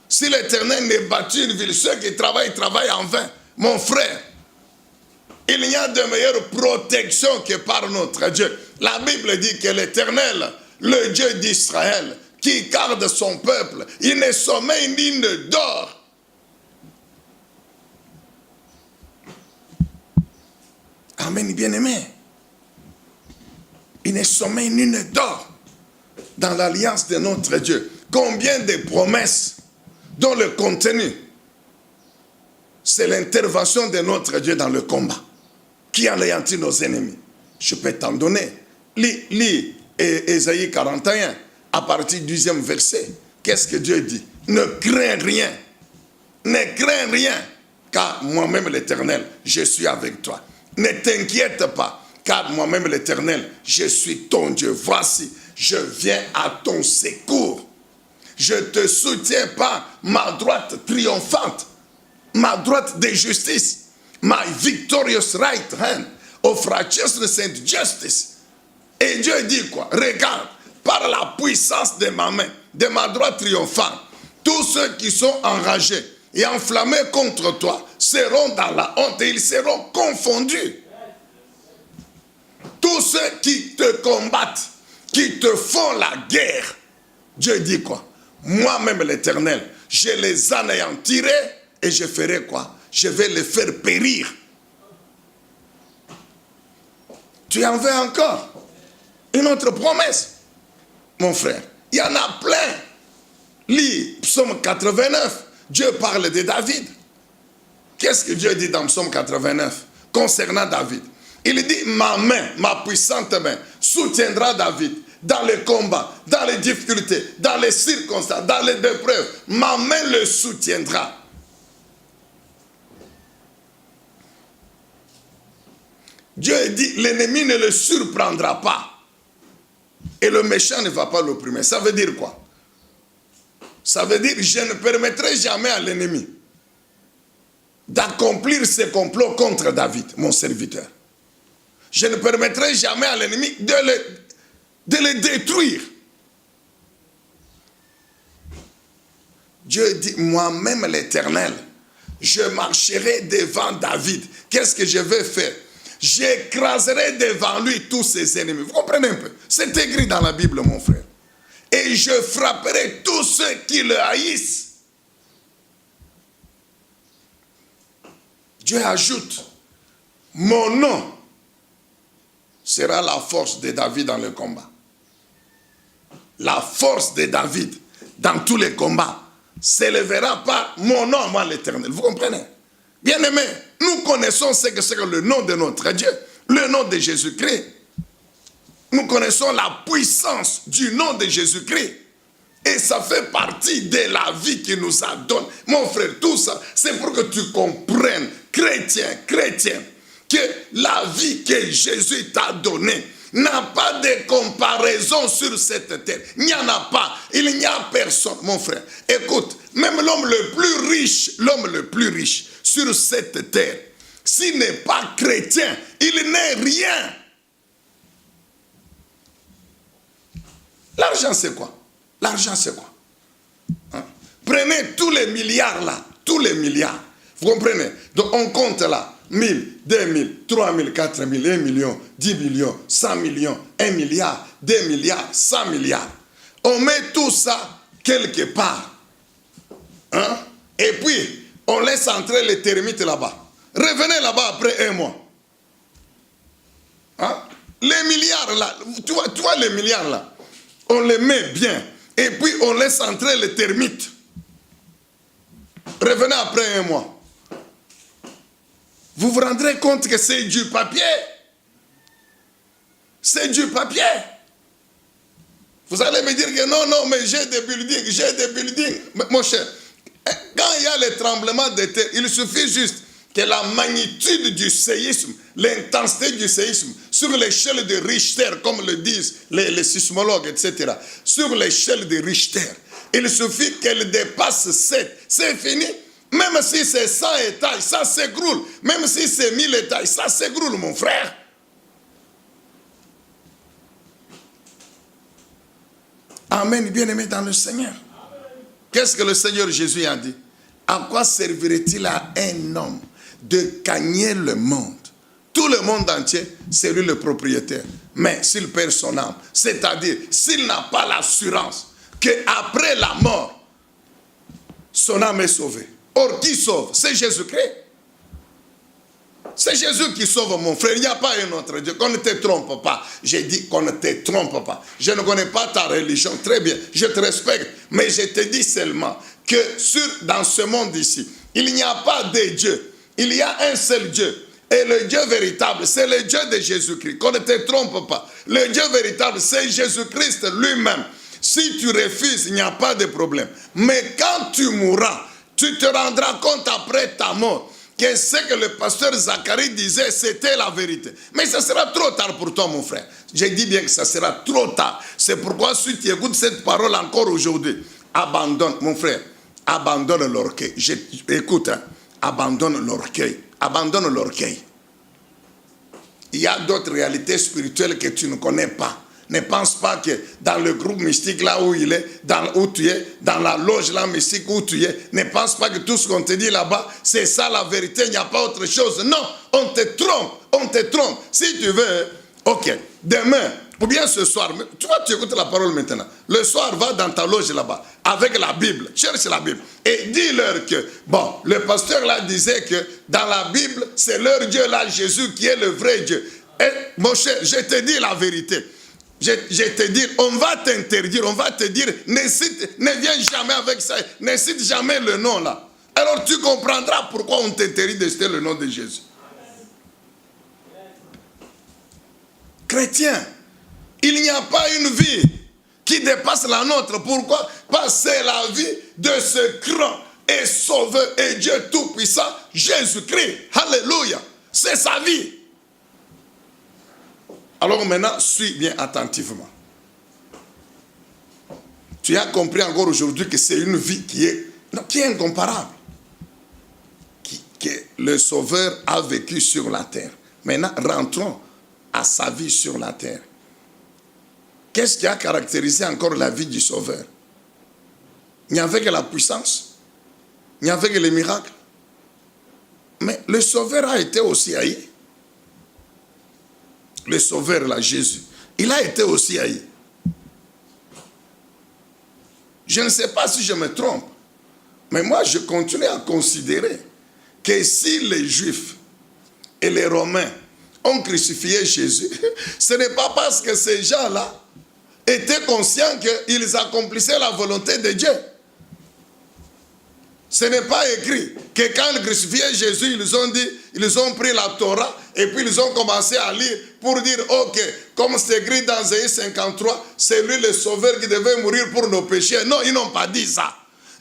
Si l'Éternel ne bâtit une ville, ceux qui travaillent en vain. Mon frère, il n'y a de meilleure protection que par notre Dieu. La Bible dit que l'Éternel, le Dieu d'Israël, qui garde son peuple, il ne sommeille ni ne dort. Amen, bien-aimé. Il ne sommeille ni ne dort dans l'alliance de notre Dieu. Combien de promesses dont le contenu, c'est l'intervention de notre Dieu dans le combat qui anéantit nos ennemis. Je peux t'en donner. Lis Ésaïe 41 à partir du 10e verset. Qu'est-ce que Dieu dit? Ne crains rien. Ne crains rien, car moi-même l'Éternel, je suis avec toi. Ne t'inquiète pas, car moi-même l'Éternel, je suis ton Dieu. Voici, je viens à ton secours. Je te soutiens par ma droite triomphante, ma droite de justice, my victorious right hand of righteousness and justice. Et Dieu dit quoi? Regarde, par la puissance de ma main, de ma droite triomphante, tous ceux qui sont enragés et enflammés contre toi seront dans la honte et ils seront confondus. Tous ceux qui te combattent, qui te font la guerre, Dieu dit quoi? Moi-même l'Éternel, je les anéantirai et je ferai quoi? Je vais les faire périr. Tu en veux encore? Une autre promesse, mon frère. Il y en a plein. Lis Psaume 89. Dieu parle de David. Qu'est-ce que Dieu dit dans Psaume 89 concernant David? Il dit, ma main, ma puissante main, soutiendra David dans les combats, dans les difficultés, dans les circonstances, dans les épreuves. Ma main le soutiendra. Dieu dit, l'ennemi ne le surprendra pas. Et le méchant ne va pas l'opprimer. Ça veut dire quoi? Ça veut dire, je ne permettrai jamais à l'ennemi d'accomplir ses complots contre David, mon serviteur. Je ne permettrai jamais à l'ennemi de le détruire. Dieu dit, moi-même l'Éternel, je marcherai devant David. Qu'est-ce que je vais faire? J'écraserai devant lui tous ses ennemis. Vous comprenez un peu? C'est écrit dans la Bible, mon frère. Et je frapperai tous ceux qui le haïssent. Dieu ajoute, mon nom sera la force de David dans le combat. La force de David dans tous les combats s'élèvera par mon nom, moi l'Éternel. Vous comprenez? Bien-aimés, nous connaissons ce que c'est que le nom de notre Dieu, le nom de Jésus-Christ. Nous connaissons la puissance du nom de Jésus-Christ. Et ça fait partie de la vie qu'il nous a donné. Mon frère, tout ça, c'est pour que tu comprennes, chrétien, que la vie que Jésus t'a donnée n'a pas de comparaison sur cette terre. Il n'y en a pas. Il n'y a personne, mon frère. Écoute, même l'homme le plus riche sur cette terre, s'il n'est pas chrétien, il n'est rien. L'argent, c'est quoi? L'argent, c'est quoi? Hein? Prenez tous les milliards là, tous les milliards. Vous comprenez? Donc on compte là, 1000, 2000, 3000, 4000, 1 million, 10 millions, 100 millions, 1 milliard, 2 milliards, 100 milliards. On met tout ça quelque part. Hein? Et puis, on laisse entrer les termites là-bas. Revenez là-bas après 1 mois. Hein? Les milliards là, tu vois les milliards là, on les met bien. Et puis, on laisse entrer les termites. Revenez après 1 mois. Vous vous rendrez compte que c'est du papier. C'est du papier. Vous allez me dire que non, mais j'ai des buildings. Mais mon cher, quand il y a les tremblements de terre, il suffit juste que la magnitude du séisme, l'intensité du séisme, sur l'échelle de Richter, comme le disent les sismologues, etc., sur l'échelle de Richter, il suffit qu'elle dépasse 7. C'est fini. Même si c'est 100 étages, ça s'écroule. Même si c'est 1000 étages, ça s'écroule, mon frère. Amen, bien-aimé dans le Seigneur. Qu'est-ce que le Seigneur Jésus a dit? À quoi servirait-il à un homme de gagner le monde? Tout le monde entier, c'est lui le propriétaire. Mais s'il perd son âme, c'est-à-dire s'il n'a pas l'assurance qu'après la mort, son âme est sauvée. Or, qui sauve? C'est Jésus-Christ. C'est Jésus qui sauve, mon frère. Il n'y a pas un autre Dieu. Qu'on ne te trompe pas. J'ai dit qu'on ne te trompe pas. Je ne connais pas ta religion. Très bien. Je te respecte. Mais je te dis seulement que dans ce monde ici, il n'y a pas de Dieu. Il y a un seul Dieu. Et le Dieu véritable, c'est le Dieu de Jésus-Christ. Qu'on ne te trompe pas. Le Dieu véritable, c'est Jésus-Christ lui-même. Si tu refuses, il n'y a pas de problème. Mais quand tu mourras, tu te rendras compte après ta mort que ce que le pasteur Zacharie disait, c'était la vérité. Mais ça sera trop tard pour toi, mon frère. Je dis bien que ça sera trop tard. C'est pourquoi si tu écoutes cette parole encore aujourd'hui, abandonne, mon frère, abandonne l'orgueil. Écoute, hein, abandonne l'orgueil. Abandonne l'orgueil. Il y a d'autres réalités spirituelles que tu ne connais pas. Ne pense pas que dans le groupe mystique là où il est, où tu es, dans la loge là mystique où tu es, ne pense pas que tout ce qu'on te dit là-bas, c'est ça la vérité, il n'y a pas autre chose. Non, on te trompe. Si tu veux, ok, demain, ou bien ce soir, tu vois, tu écoutes la parole maintenant. Le soir, va dans ta loge là-bas, avec la Bible, cherche la Bible, et dis-leur que, bon, le pasteur là disait que dans la Bible, c'est leur Dieu là, Jésus, qui est le vrai Dieu. Et mon cher, je te dis la vérité. Je te dis, on va t'interdire, on va te dire, ne viens jamais avec ça, ne cite jamais le nom là. Alors tu comprendras pourquoi on t'interdit de citer le nom de Jésus. Chrétien, il n'y a pas une vie qui dépasse la nôtre. Pourquoi? Parce que c'est la vie de ce grand et sauveur et Dieu tout-puissant, Jésus-Christ. Alléluia. C'est sa vie. Alors maintenant, suis bien attentivement. tu as compris encore aujourd'hui que c'est une vie qui est incomparable. Que le Sauveur a vécu sur la terre. Maintenant, rentrons à sa vie sur la terre. Qu'est-ce qui a caractérisé encore la vie du Sauveur? Il n'y avait que la puissance. Il n'y avait que les miracles. Mais le Sauveur a été aussi haï. Le Sauveur, là, Jésus, il a été aussi haï. Je ne sais pas si je me trompe, mais moi, je continue à considérer que si les Juifs et les Romains ont crucifié Jésus, ce n'est pas parce que ces gens-là étaient conscients qu'ils accomplissaient la volonté de Dieu. Ce n'est pas écrit que quand ils crucifiaient Jésus, ils ont pris la Torah et puis ils ont commencé à lire pour dire, ok, comme c'est écrit dans Ésaïe 53, c'est lui le Sauveur qui devait mourir pour nos péchés. Non, ils n'ont pas dit ça.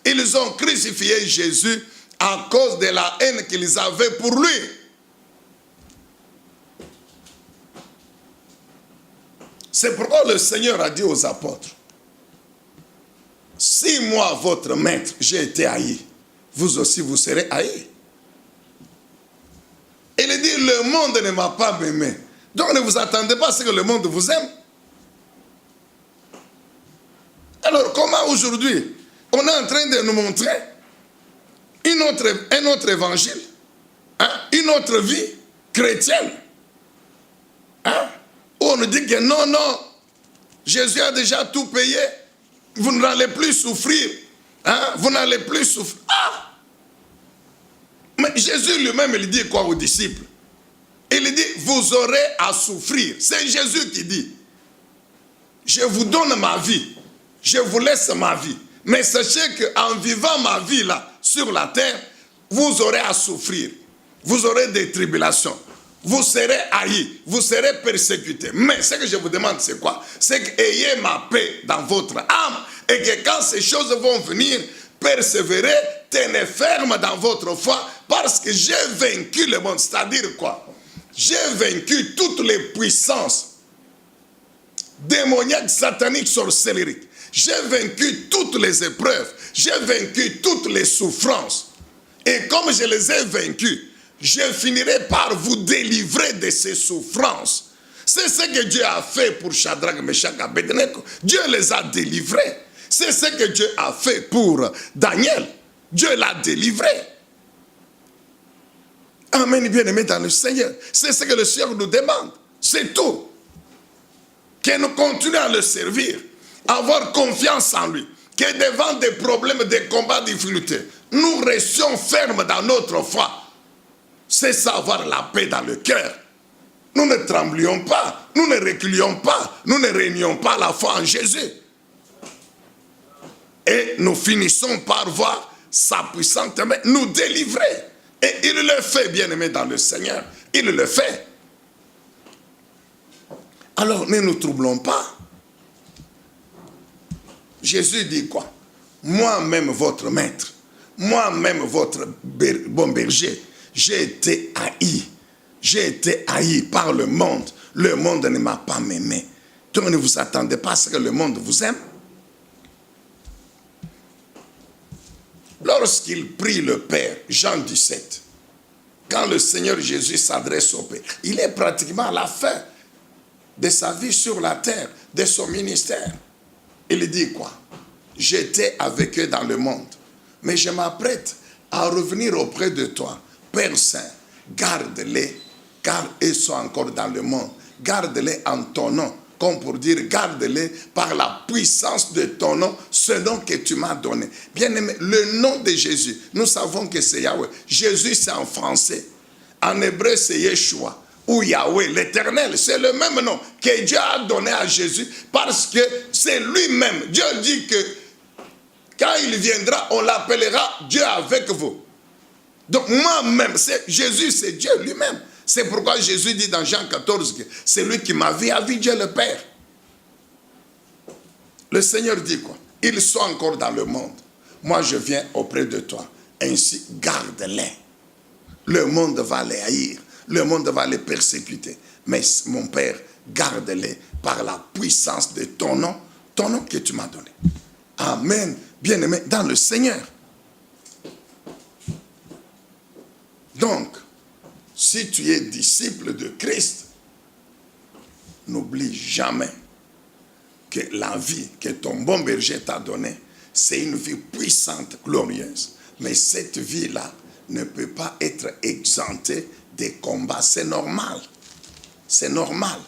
Ils ont crucifié Jésus à cause de la haine qu'ils avaient pour lui. C'est pourquoi le Seigneur a dit aux apôtres, si moi, votre maître, j'ai été haï, vous aussi vous serez haïs. Il dit, le monde ne m'a pas aimé. Donc ne vous attendez pas à ce que le monde vous aime. Alors comment aujourd'hui, on est en train de nous montrer un autre évangile, une autre vie chrétienne, où on nous dit que non, Jésus a déjà tout payé, vous n'allez plus souffrir, vous n'allez plus souffrir. Mais Jésus lui-même, il dit quoi aux disciples? Il dit, vous aurez à souffrir. C'est Jésus qui dit, je vous donne ma vie, je vous laisse ma vie. Mais sachez qu'en vivant ma vie là, sur la terre, vous aurez à souffrir. Vous aurez des tribulations. Vous serez haïs, vous serez persécutés. Mais ce que je vous demande, c'est quoi? C'est qu'ayez ma paix dans votre âme et que quand ces choses vont venir, persévérez, tenez ferme dans votre foi parce que j'ai vaincu le monde. C'est-à-dire quoi? J'ai vaincu toutes les puissances démoniaques, sataniques, sorcelleriques. J'ai vaincu toutes les épreuves. J'ai vaincu toutes les souffrances. Et comme je les ai vaincus, je finirai par vous délivrer de ces souffrances. C'est ce que Dieu a fait pour Shadrach, Meshach et Abednego. Dieu les a délivrés. C'est ce que Dieu a fait pour Daniel. Dieu l'a délivré. Amen, bien-aimés dans le Seigneur. C'est ce que le Seigneur nous demande. C'est tout. Que nous continuons à le servir. Avoir confiance en lui. Que devant des problèmes, des combats, des difficultés, nous restions fermes dans notre foi. C'est ça, avoir la paix dans le cœur. Nous ne tremblions pas. Nous ne reculions pas. Nous ne renions pas la foi en Jésus. Et nous finissons par voir sa puissante main nous délivrer. Et il le fait, bien-aimé dans le Seigneur. Il le fait. Alors ne nous troublons pas. Jésus dit quoi? Moi-même votre maître, moi-même votre bon berger, j'ai été haï. J'ai été haï par le monde. Le monde ne m'a pas aimé. Donc ne vous attendez pas à ce que le monde vous aime. Lorsqu'il prie le Père, Jean 17, quand le Seigneur Jésus s'adresse au Père, il est pratiquement à la fin de sa vie sur la terre, de son ministère. Il dit quoi? J'étais avec eux dans le monde, mais je m'apprête à revenir auprès de toi. Père Saint, garde-les, car ils sont encore dans le monde. Garde-les en ton nom, comme pour dire, garde-les par la puissance de ton nom, ce nom que tu m'as donné. Bien-aimé, le nom de Jésus, nous savons que c'est Yahweh. Jésus, c'est en français. En hébreu, c'est Yeshua. Ou Yahweh, l'Éternel, c'est le même nom que Dieu a donné à Jésus parce que c'est lui-même. Dieu dit que quand il viendra, on l'appellera Dieu avec vous. Donc moi-même, Jésus, c'est Dieu lui-même. C'est pourquoi Jésus dit dans Jean 14 que c'est lui qui m'a vu, a vu Dieu le Père. Le Seigneur dit quoi? Ils sont encore dans le monde. Moi, je viens auprès de toi. Ainsi, garde-les. Le monde va les haïr. Le monde va les persécuter. Mais mon Père, garde-les par la puissance de ton nom que tu m'as donné. Amen. Bien-aimé dans le Seigneur. Donc, si tu es disciple de Christ, n'oublie jamais que la vie que ton bon berger t'a donnée, c'est une vie puissante, glorieuse. Mais cette vie-là ne peut pas être exemptée des combats. C'est normal. C'est normal.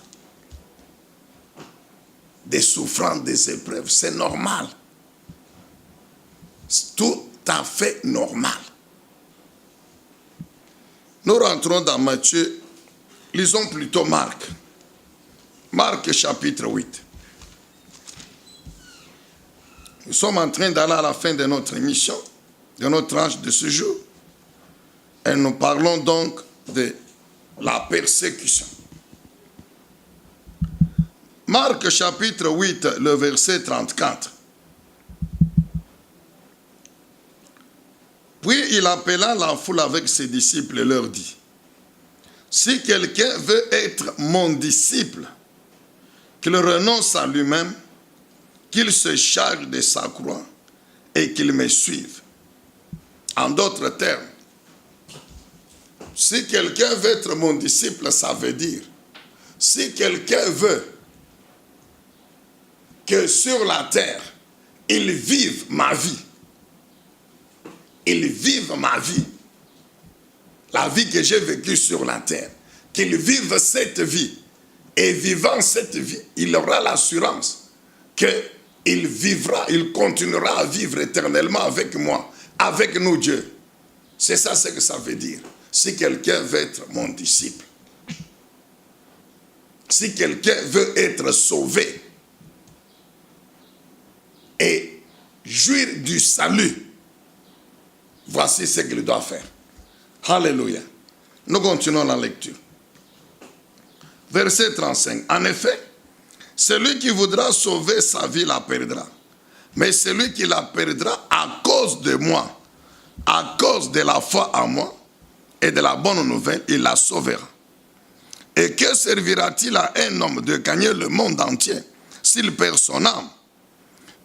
Des souffrances, des épreuves, c'est normal. C'est tout à fait normal. Nous rentrons dans Matthieu. Lisons plutôt Marc. Marc chapitre 8. Nous sommes en train d'aller à la fin de notre émission, de notre tranche de ce jour. Et nous parlons donc de la persécution. Marc chapitre 8, le verset 34. Puis il appela la foule avec ses disciples et leur dit, si quelqu'un veut être mon disciple, qu'il renonce à lui-même, qu'il se charge de sa croix et qu'il me suive. En d'autres termes, si quelqu'un veut être mon disciple, ça veut dire, si quelqu'un veut que sur la terre, il vive ma vie, il vive ma vie, la vie que j'ai vécue sur la terre, qu'il vive cette vie, et vivant cette vie, il aura l'assurance qu'il vivra, il continuera à vivre éternellement avec moi, avec nous Dieu. C'est ça ce que ça veut dire. Si quelqu'un veut être mon disciple, si quelqu'un veut être sauvé et jouir du salut, voici ce qu'il doit faire. Alléluia. Nous continuons la lecture. Verset 35. En effet, celui qui voudra sauver sa vie la perdra. Mais celui qui la perdra à cause de moi, à cause de la foi en moi et de la bonne nouvelle, il la sauvera. Et que servira-t-il à un homme de gagner le monde entier s'il perd son âme?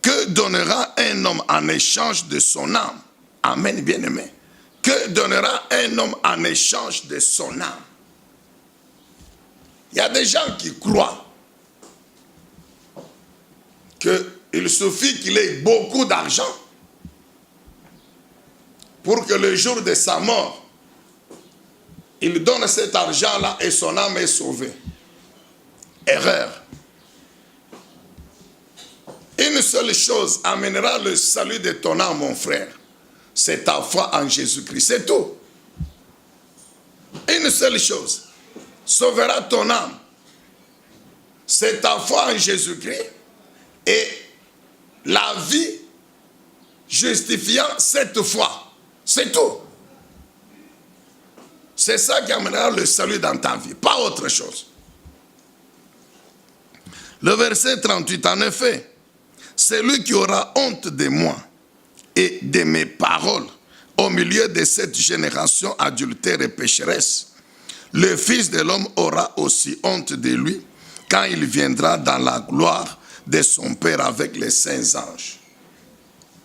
Que donnera un homme en échange de son âme? Amen, bien-aimé. Que donnera un homme en échange de son âme? Il y a des gens qui croient qu'il suffit qu'il ait beaucoup d'argent pour que le jour de sa mort, il donne cet argent-là et son âme est sauvée. Erreur. Une seule chose amènera le salut de ton âme, mon frère. C'est ta foi en Jésus-Christ. C'est tout. Une seule chose sauvera ton âme. C'est ta foi en Jésus-Christ et la vie justifiant cette foi. C'est tout. C'est ça qui amènera le salut dans ta vie, pas autre chose. Le verset 38, en effet, celui qui aura honte de moi et de mes paroles au milieu de cette génération adultère et pécheresse, le Fils de l'homme aura aussi honte de lui quand il viendra dans la gloire de son Père avec les saints anges.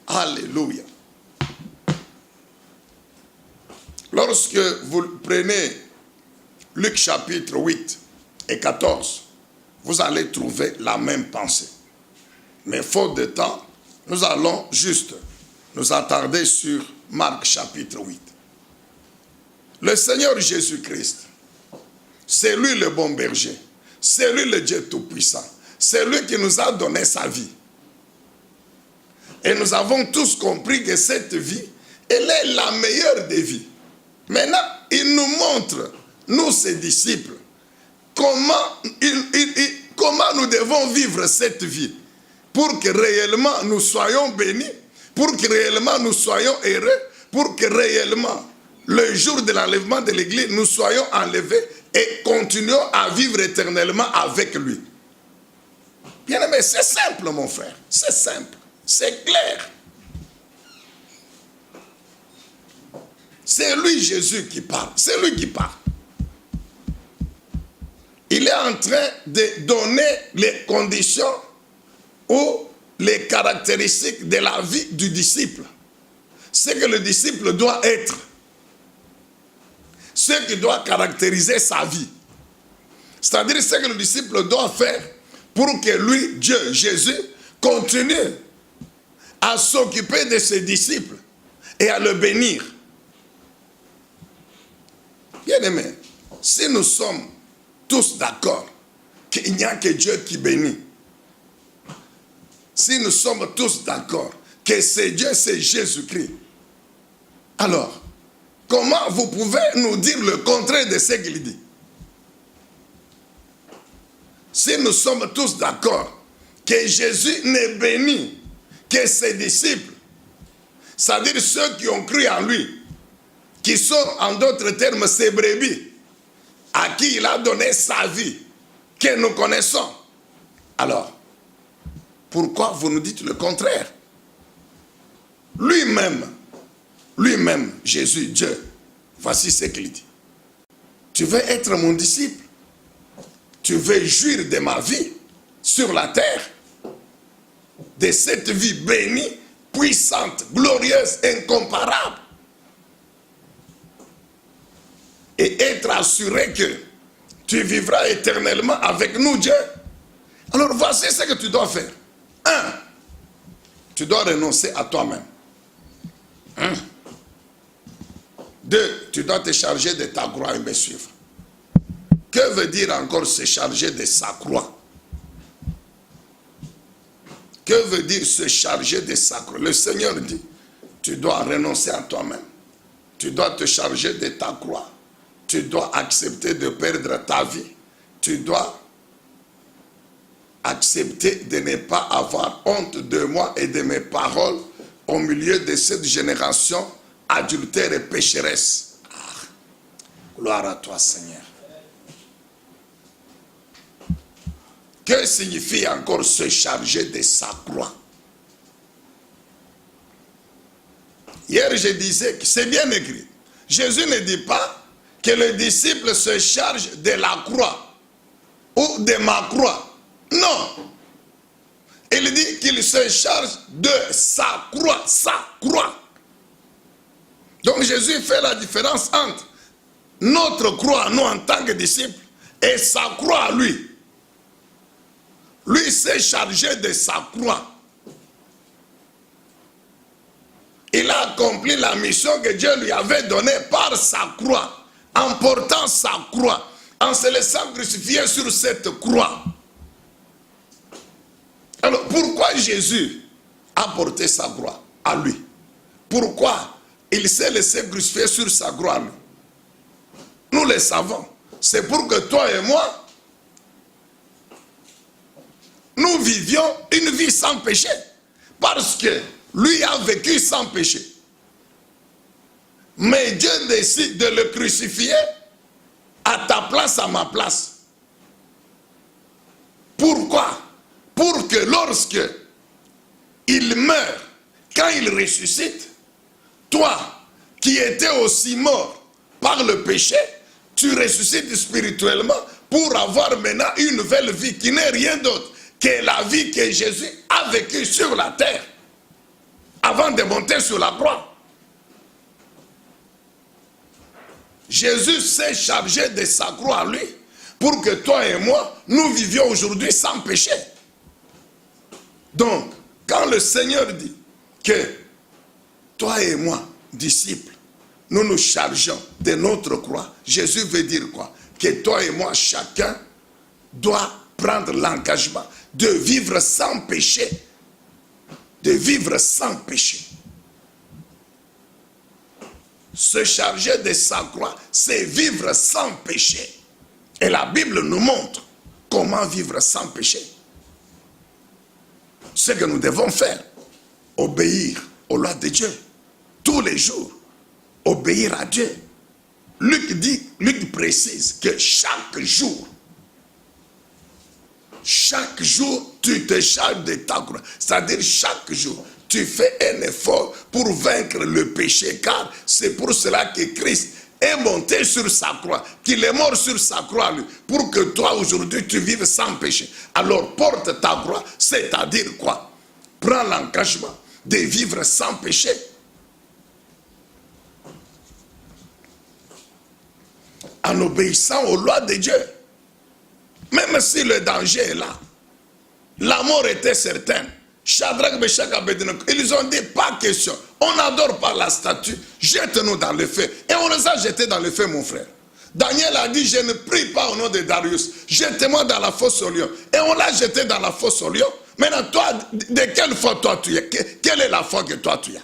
Alléluia. Lorsque vous prenez Luc chapitre 8 et 14, vous allez trouver la même pensée. Mais faute de temps, nous allons juste nous attarder sur Marc chapitre 8. Le Seigneur Jésus-Christ, c'est lui le bon berger, c'est lui le Dieu tout-puissant, c'est lui qui nous a donné sa vie. Et nous avons tous compris que cette vie, elle est la meilleure des vies. Maintenant, il nous montre, nous ses disciples, comment nous devons vivre cette vie pour que réellement nous soyons bénis, pour que réellement nous soyons heureux, pour que réellement le jour de l'enlèvement de l'église, nous soyons enlevés et continuons à vivre éternellement avec lui. Bien aimé, c'est simple mon frère, c'est simple, c'est clair. C'est lui Jésus qui parle, c'est lui qui parle. Il est en train de donner les conditions où les caractéristiques de la vie du disciple. Ce que le disciple doit être. Ce qui doit caractériser sa vie. C'est-à-dire ce que le disciple doit faire pour que lui, Dieu, Jésus, continue à s'occuper de ses disciples et à le bénir. Bien aimé, si nous sommes tous d'accord qu'il n'y a que Dieu qui bénit, si nous sommes tous d'accord que c'est Dieu, c'est Jésus-Christ, alors, comment vous pouvez nous dire le contraire de ce qu'il dit? Si nous sommes tous d'accord que Jésus ne bénit que ses disciples, c'est-à-dire ceux qui ont cru en lui, qui sont en d'autres termes ses brebis, à qui il a donné sa vie, que nous connaissons. Alors, pourquoi vous nous dites le contraire? Lui-même, Jésus, Dieu, voici ce qu'il dit. Tu veux être mon disciple? Tu veux jouir de ma vie sur la terre? De cette vie bénie, puissante, glorieuse, incomparable? Et être assuré que tu vivras éternellement avec nous, Dieu? Alors voici ce que tu dois faire. 1. Tu dois renoncer à toi-même. 2. Tu dois te charger de ta croix et me suivre. Que veut dire encore se charger de sa croix? Que veut dire se charger de sa croix? Le Seigneur dit, tu dois renoncer à toi-même. Tu dois te charger de ta croix. Tu dois accepter de perdre ta vie. Tu dois accepter de ne pas avoir honte de moi et de mes paroles au milieu de cette génération adultère et pécheresse. Ah, gloire à toi, Seigneur. Que signifie encore se charger de sa croix? Hier, je disais que c'est bien écrit. Jésus ne dit pas que le disciple se charge de la croix ou de ma croix. Non. Il dit qu'il se charge de sa croix, sa croix. Donc Jésus fait la différence entre notre croix, nous en tant que disciples, et sa croix à lui. Lui s'est chargé de sa croix. Il a accompli la mission que Dieu lui avait donnée par sa croix. En portant sa croix, en se laissant crucifier sur cette croix. Alors, pourquoi Jésus a porté sa croix à lui? Pourquoi il s'est laissé crucifier sur sa croix à lui? Nous le savons. C'est pour que toi et moi, nous vivions une vie sans péché. Parce que lui a vécu sans péché. Mais Dieu décide de le crucifier à ta place, à ma place. Pourquoi? Pour que lorsque il meurt, quand il ressuscite, toi qui étais aussi mort par le péché, tu ressuscites spirituellement pour avoir maintenant une nouvelle vie qui n'est rien d'autre que la vie que Jésus a vécue sur la terre avant de monter sur la croix. Jésus s'est chargé de sa croix à lui pour que toi et moi, nous vivions aujourd'hui sans péché. Donc, quand le Seigneur dit que toi et moi, disciples, nous nous chargeons de notre croix, Jésus veut dire quoi? Que toi et moi, chacun doit prendre l'engagement de vivre sans péché. De vivre sans péché. Se charger de sa croix, c'est vivre sans péché. Et la Bible nous montre comment vivre sans péché. Ce que nous devons faire, obéir aux lois de Dieu. Tous les jours, obéir à Dieu. Luc précise que chaque jour, tu te charges de ta croix. C'est-à-dire chaque jour, tu fais un effort pour vaincre le péché, car c'est pour cela que Christ est monté sur sa croix, qu'il est mort sur sa croix, lui, pour que toi aujourd'hui tu vives sans péché. Alors porte ta croix, c'est-à-dire quoi? prend l'engagement de vivre sans péché. En obéissant aux lois de Dieu. Même si le danger est là. La mort était certaine. Shadrach, Meshach, Abednego, ils ont dit pas question. On n'adore pas la statue. Jette-nous dans le feu. Et on les a jetés dans le feu, mon frère. Daniel a dit, je ne prie pas au nom de Darius. Jette-moi dans la fosse au lion. Et on l'a jeté dans la fosse au lion. Maintenant, toi, de quelle foi toi tu es? Quelle est la foi que toi tu as?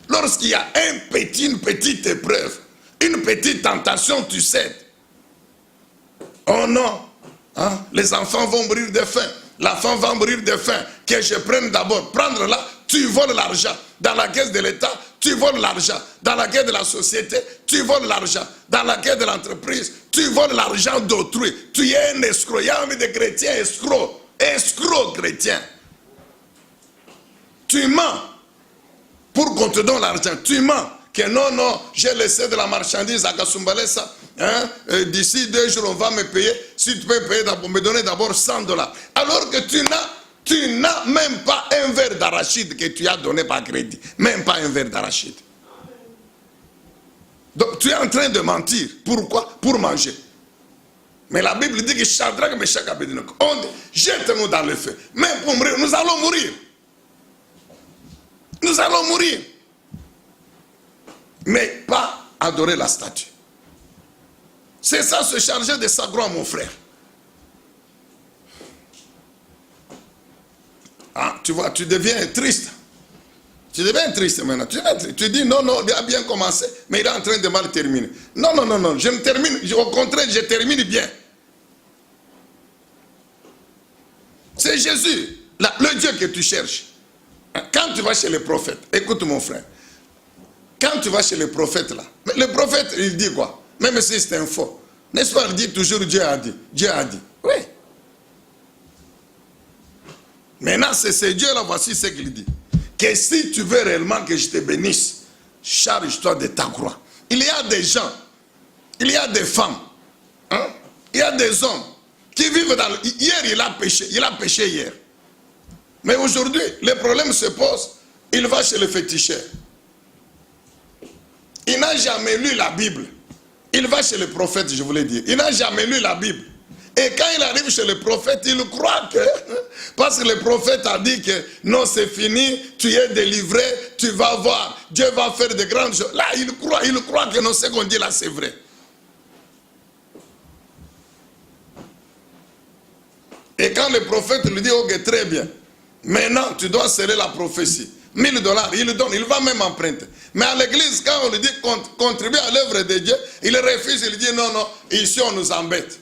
Lorsqu'il y a une petite épreuve, une petite tentation, tu cèdes. Oh non, hein? Les enfants vont mourir de faim. La femme va mourir de faim. Que je prenne d'abord. Prendre là, tu voles l'argent. Dans la caisse de l'État, tu voles l'argent. Dans la caisse de la société, tu voles l'argent. Dans la caisse de l'entreprise, tu voles l'argent d'autrui. Tu es un escroc. Il y a envie de chrétiens escrocs. Escroc chrétien. Tu mens pour qu'on te donne l'argent. Tu mens que non, j'ai laissé de la marchandise à Kasumbalesa. Hein? D'ici 2 jours, on va me payer. Si tu peux me donner d'abord $100. Alors que tu n'as même pas un verre d'arachide que tu as donné par crédit. Même pas un verre d'arachide. Donc tu es en train de mentir. Pourquoi? Pour manger. Mais la Bible dit que Shadrach, Meshach, Abednego, on dit, jette-nous dans le feu. Même pour mourir, nous allons mourir. Nous allons mourir. Mais pas adorer la statue. C'est ça, se charger de sa gloire, mon frère. Ah, tu vois, tu deviens triste. Tu deviens triste maintenant. Tu dis non, il a bien commencé, mais il est en train de mal terminer. Non, je ne termine, au contraire, je termine bien. C'est Jésus, le Dieu que tu cherches. Quand tu vas chez les prophètes, écoute mon frère, quand tu vas chez les prophètes là, le prophète il dit quoi? Même si c'est un faux. N'est-ce pas, il dit toujours Dieu a dit. Dieu a dit. Oui. Maintenant, c'est ce Dieu-là, voici ce qu'il dit. Que si tu veux réellement que je te bénisse, charge-toi de ta croix. Il y a des gens, il y a des femmes, hein? Il y a des hommes qui vivent dans le... Hier, il a péché hier. Mais aujourd'hui, le problème se pose, il va chez le féticheur. Il n'a jamais lu la Bible. Il va chez le prophète, je voulais dire. Il n'a jamais lu la Bible. Et quand il arrive chez le prophète, il croit que... Parce que le prophète a dit que non, c'est fini, tu es délivré, tu vas voir, Dieu va faire de grandes choses. Là, il croit que non, ce qu'on dit là, c'est vrai. Et quand le prophète lui dit, ok, très bien, maintenant, tu dois sceller la prophétie. $1000, il le donne, il va même emprunter. Mais à l'église, quand on lui dit contribuer à l'œuvre de Dieu, il refuse, il dit non, ici on nous embête.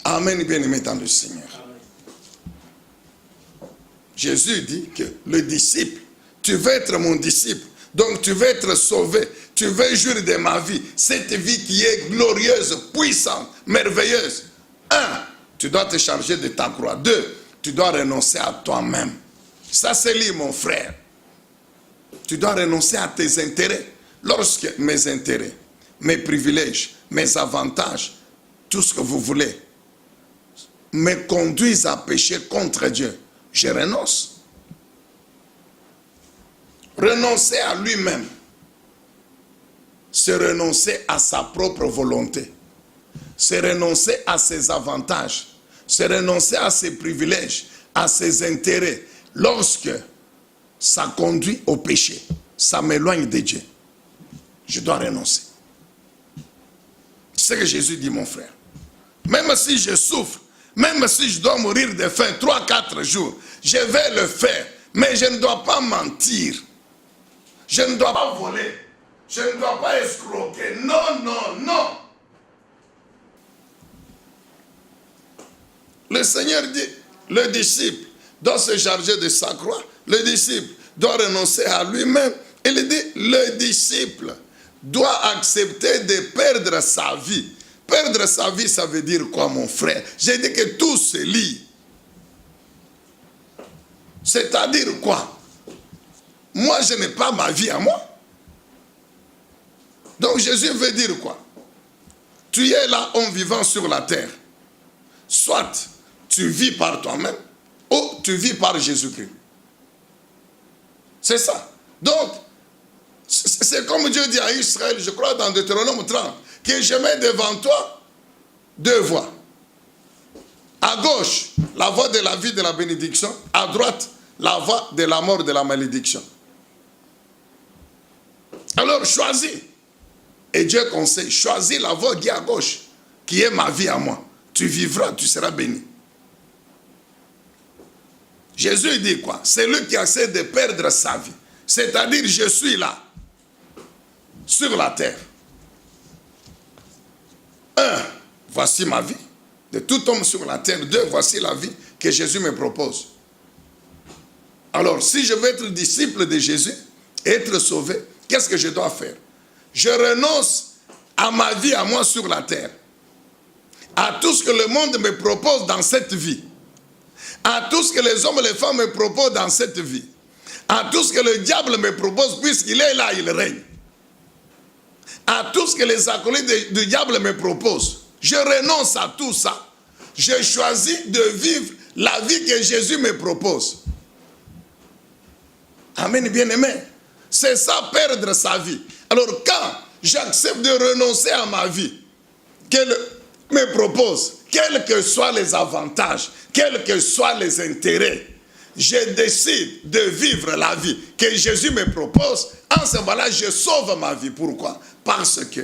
Amen, bien-aimé dans le Seigneur. Jésus dit que le disciple, tu veux être mon disciple, donc tu veux être sauvé, tu veux jouir de ma vie, cette vie qui est glorieuse, puissante, merveilleuse. 1, tu dois te charger de ta croix. 2, tu dois renoncer à toi-même. Ça c'est lui, mon frère. Tu dois renoncer à tes intérêts. Lorsque mes intérêts, mes privilèges, mes avantages, tout ce que vous voulez, me conduisent à pécher contre Dieu, je renonce. Renoncer à lui-même, c'est renoncer à sa propre volonté. C'est renoncer à ses avantages. C'est renoncer à ses privilèges, à ses intérêts. Lorsque ça conduit au péché, ça m'éloigne de Dieu, je dois renoncer. C'est ce que Jésus dit, mon frère. Même si je souffre, même si je dois mourir de faim 3-4 jours, je vais le faire. Mais je ne dois pas mentir. Je ne dois pas voler. Je ne dois pas escroquer. Non. Le Seigneur dit, le disciple doit se charger de sa croix. Le disciple doit renoncer à lui-même. Il dit, le disciple doit accepter de perdre sa vie. Perdre sa vie, ça veut dire quoi, mon frère? J'ai dit que tout se lie. C'est-à-dire quoi? Moi, je n'ai pas ma vie à moi. Donc Jésus veut dire quoi? Tu es là en vivant sur la terre. Soit tu vis par toi-même ou tu vis par Jésus-Christ. C'est ça. Donc, c'est comme Dieu dit à Israël, je crois dans Deutéronome 30, que je mets devant toi deux voies. À gauche, la voie de la vie de la bénédiction. À droite, la voie de la mort de la malédiction. Alors, choisis. Et Dieu conseille, choisis la voie qui est à gauche, qui est ma vie à moi. Tu vivras, tu seras béni. Jésus dit quoi? C'est lui qui essaie de perdre sa vie. C'est-à-dire, je suis là, sur la terre. Un, voici ma vie. De tout homme sur la terre. Deux, voici la vie que Jésus me propose. Alors, si je veux être disciple de Jésus, être sauvé, qu'est-ce que je dois faire? Je renonce à ma vie à moi sur la terre. À tout ce que le monde me propose dans cette vie. À tout ce que les hommes et les femmes me proposent dans cette vie. À tout ce que le diable me propose, puisqu'il est là, il règne. À tout ce que les acolytes du diable me proposent. Je renonce à tout ça. Je choisis de vivre la vie que Jésus me propose. Amen, bien-aimé. C'est ça, perdre sa vie. Alors quand j'accepte de renoncer à ma vie qu'elle me propose, quels que soient les avantages, quels que soient les intérêts, je décide de vivre la vie que Jésus me propose. En ce moment-là, je sauve ma vie. Pourquoi? Parce que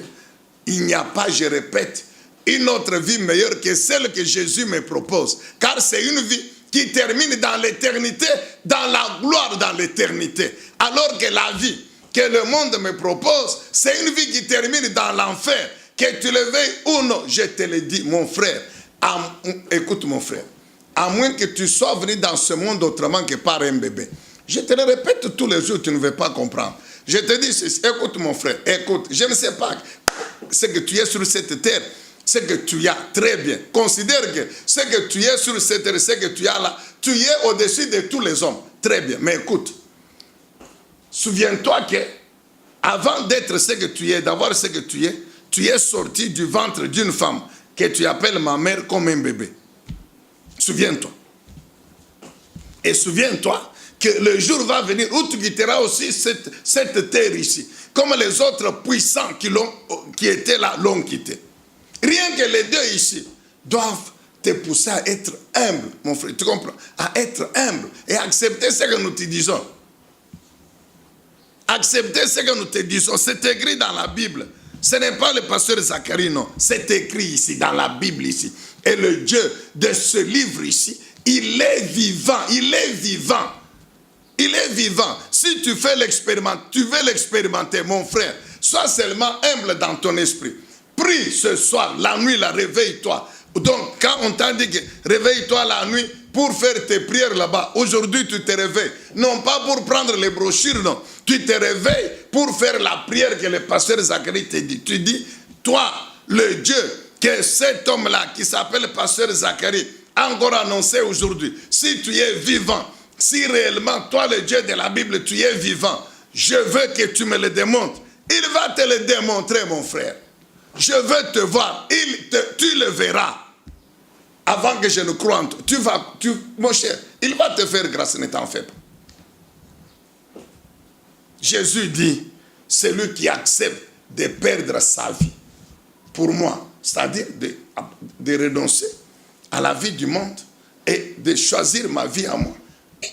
il n'y a pas, je répète, une autre vie meilleure que celle que Jésus me propose. Car c'est une vie qui termine dans l'éternité, dans la gloire dans l'éternité. Alors que la vie que le monde me propose, c'est une vie qui termine dans l'enfer. Que tu le veuilles ou non, je te le dis, mon frère. Écoute mon frère, à moins que tu sois venu dans ce monde autrement que par un bébé. Je te le répète tous les jours, tu ne veux pas comprendre. Je te dis ceci, écoute mon frère, écoute, je ne sais pas ce que tu es sur cette terre, ce que tu as, très bien. Considère que ce que tu es sur cette terre, ce que tu as là, tu es au-dessus de tous les hommes. Très bien, mais écoute, souviens-toi que avant d'être ce que tu es, d'avoir ce que tu es sorti du ventre d'une femme que tu appelles ma mère comme un bébé. Souviens-toi. Et souviens-toi que le jour va venir où tu quitteras aussi cette terre ici. Comme les autres puissants qui étaient là l'ont quitté. Rien que les deux ici doivent te pousser à être humble, mon frère. Tu comprends? À être humble et accepter ce que nous te disons. Accepter ce que nous te disons. C'est écrit dans la Bible. Ce n'est pas le pasteur Zacharie, non. C'est écrit ici, dans la Bible ici. Et le Dieu de ce livre ici, il est vivant. Il est vivant. Il est vivant. Si tu fais l'expériment, tu veux l'expérimenter, mon frère, sois seulement humble dans ton esprit. Prie ce soir, la nuit, là, réveille-toi. Donc, quand on t'a dit que réveille-toi la nuit pour faire tes prières là-bas, aujourd'hui tu te réveilles. Non pas pour prendre les brochures, non. Tu te réveilles pour faire la prière que le pasteur Zacharie te dit. Tu dis, toi, le Dieu, que cet homme-là qui s'appelle pasteur Zacharie a encore annoncé aujourd'hui, si tu es vivant, si réellement toi, le Dieu de la Bible, tu es vivant, je veux que tu me le démontres. Il va te le démontrer, mon frère. Je veux te voir. Tu le verras. Avant que je ne croie en toi. Mon cher, il va te faire grâce, ne t'en fais pas. Jésus dit, c'est lui qui accepte de perdre sa vie. Pour moi, c'est-à-dire de renoncer à la vie du monde et de choisir ma vie à moi.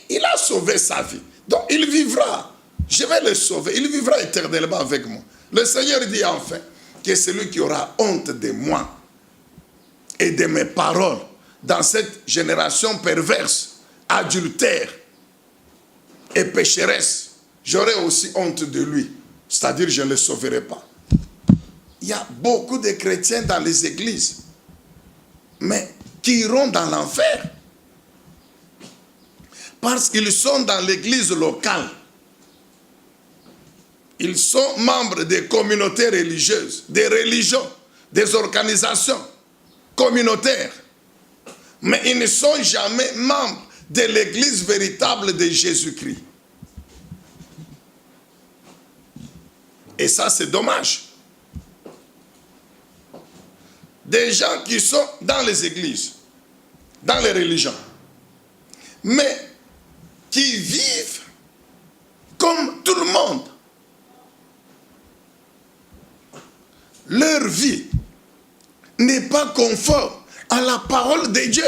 Il a sauvé sa vie. Donc il vivra. Je vais le sauver. Il vivra éternellement avec moi. Le Seigneur dit enfin que celui qui aura honte de moi et de mes paroles dans cette génération perverse, adultère et pécheresse, j'aurai aussi honte de lui. C'est-à-dire je ne le sauverai pas. Il y a beaucoup de chrétiens dans les églises, mais qui iront dans l'enfer. Parce qu'ils sont dans l'église locale. Ils sont membres des communautés religieuses, des religions, des organisations communautaires. Mais ils ne sont jamais membres de l'église véritable de Jésus-Christ. Et ça, c'est dommage. Des gens qui sont dans les églises, dans les religions, mais qui vivent comme tout le monde. Leur vie n'est pas conforme à la parole de Dieu.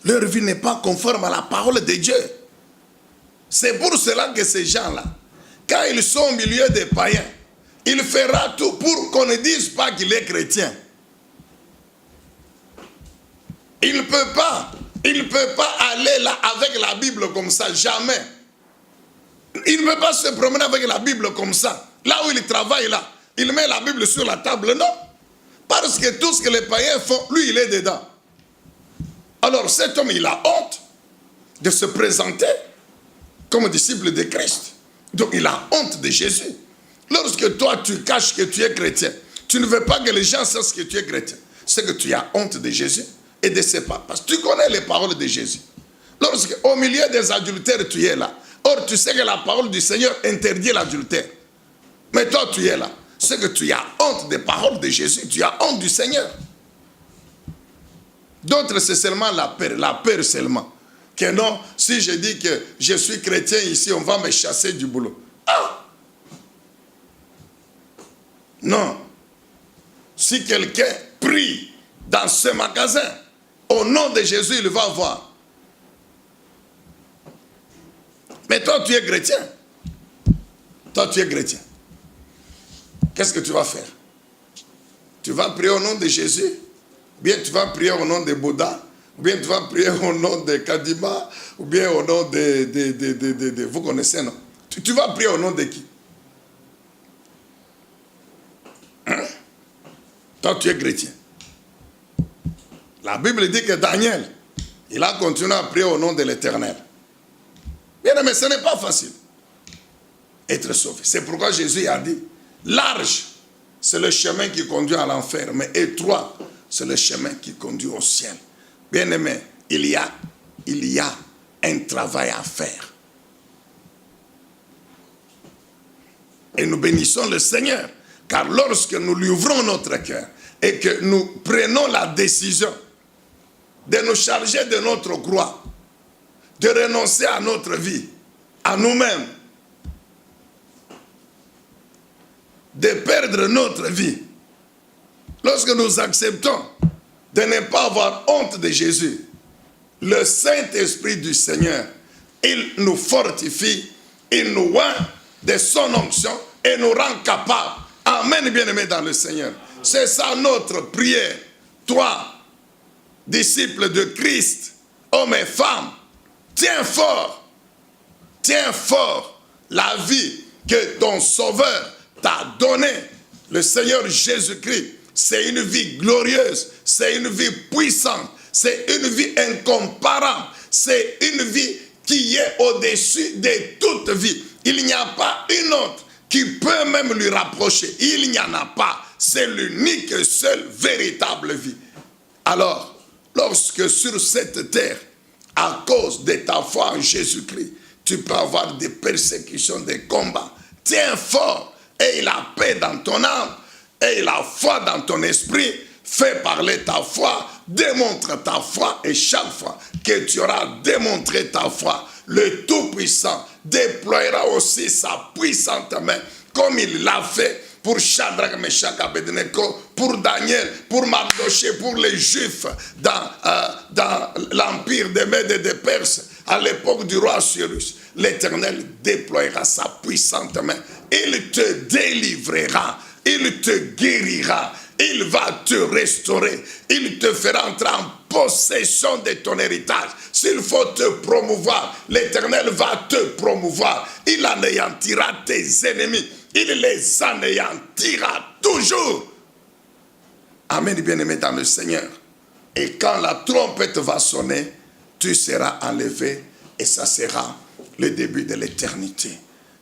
Leur vie n'est pas conforme à la parole de Dieu. C'est pour cela que ces gens-là, quand ils sont au milieu des païens, il fera tout pour qu'on ne dise pas qu'il est chrétien. Il ne peut pas aller là avec la Bible comme ça, jamais. Il ne peut pas se promener avec la Bible comme ça. Là où il travaille, là, il met la Bible sur la table, non. Parce que tout ce que les païens font, lui, il est dedans. Alors cet homme, il a honte de se présenter comme disciple de Christ. Donc il a honte de Jésus. Lorsque toi, tu caches que tu es chrétien, tu ne veux pas que les gens sachent que tu es chrétien. C'est que tu as honte de Jésus et de ses pas. Parce que tu connais les paroles de Jésus. Lorsque au milieu des adultères, tu es là. Or, tu sais que la parole du Seigneur interdit l'adultère. Mais toi, tu es là. C'est que tu as honte des paroles de Jésus. Tu as honte du Seigneur. D'autres, c'est seulement la peur seulement. Que non, si je dis que je suis chrétien ici, on va me chasser du boulot. Ah! Non. Si quelqu'un prie dans ce magasin, au nom de Jésus, il va voir. Mais toi, tu es chrétien. Toi, tu es chrétien. Qu'est-ce que tu vas faire? Tu vas prier au nom de Jésus? Ou bien tu vas prier au nom de Bouddha? Ou bien tu vas prier au nom de Kadima? Ou bien au nom de vous connaissez, non? Tu vas prier au nom de qui? Hein? Toi, tu es chrétien. La Bible dit que Daniel, il a continué à prier au nom de l'Éternel. Bien, mais ce n'est pas facile. Être sauvé. C'est pourquoi Jésus a dit, large, c'est le chemin qui conduit à l'enfer, mais étroit, c'est le chemin qui conduit au ciel. Bien aimé, il y a un travail à faire. Et nous bénissons le Seigneur, car lorsque nous lui ouvrons notre cœur et que nous prenons la décision de nous charger de notre croix, de renoncer à notre vie, à nous-mêmes, de perdre notre vie. Lorsque nous acceptons de ne pas avoir honte de Jésus, le Saint-Esprit du Seigneur, il nous fortifie, il nous oint de son onction et nous rend capables. Amen, bien-aimés dans le Seigneur. C'est ça notre prière. Toi, disciple de Christ, hommes et femmes, tiens fort la vie que ton Sauveur t'a donnée. Le Seigneur Jésus-Christ, c'est une vie glorieuse, c'est une vie puissante, c'est une vie incomparable, c'est une vie qui est au-dessus de toute vie. Il n'y a pas une autre qui peut même lui rapprocher. Il n'y en a pas. C'est l'unique et seule véritable vie. Alors, lorsque sur cette terre, à cause de ta foi en Jésus-Christ, tu peux avoir des persécutions, des combats, tiens fort, aie la paix dans ton âme, aie la foi dans ton esprit, fais parler ta foi, démontre ta foi, et chaque fois que tu auras démontré ta foi, le Tout-Puissant déploiera aussi sa puissante main, comme il l'a fait pour Shadrach, Meshach, Abednego, pour Daniel, pour Mardoché, pour les Juifs dans l'empire des Mèdes et des Perses, à l'époque du roi Cyrus. L'Éternel déploiera sa puissante main. Il te délivrera, il te guérira, il va te restaurer, il te fera entrer en possession de ton héritage. S'il faut te promouvoir, l'Éternel va te promouvoir. Il anéantira tes ennemis. Il les anéantira toujours. Amen, bien-aimé dans le Seigneur. Et quand la trompette va sonner, tu seras enlevé et ça sera le début de l'éternité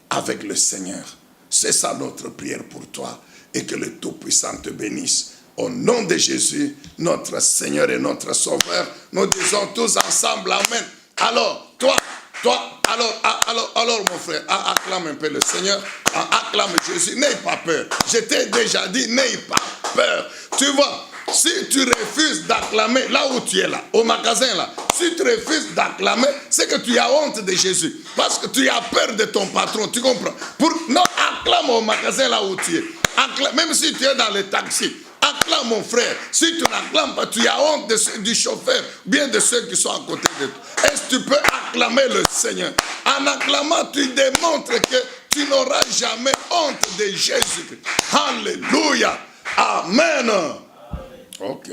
avec le Seigneur. C'est ça notre prière pour toi et que le Tout-Puissant te bénisse. Au nom de Jésus, notre Seigneur et notre Sauveur, nous disons tous ensemble Amen. Alors, alors mon frère, acclame un peu le Seigneur, acclame Jésus, n'aie pas peur. Je t'ai déjà dit, n'aie pas peur. Tu vois, si tu refuses d'acclamer là où tu es là, au magasin là, si tu refuses d'acclamer, c'est que tu as honte de Jésus. Parce que tu as peur de ton patron, tu comprends? Non, acclame au magasin là où tu es. Acclame, même si tu es dans le taxi. Acclame mon frère. Si tu n'acclames pas, tu as honte du chauffeur, bien de ceux qui sont à côté de toi. Est-ce que tu peux acclamer le Seigneur? En acclamant, tu démontres que tu n'auras jamais honte de Jésus-Christ. Alléluia. Amen. Ok.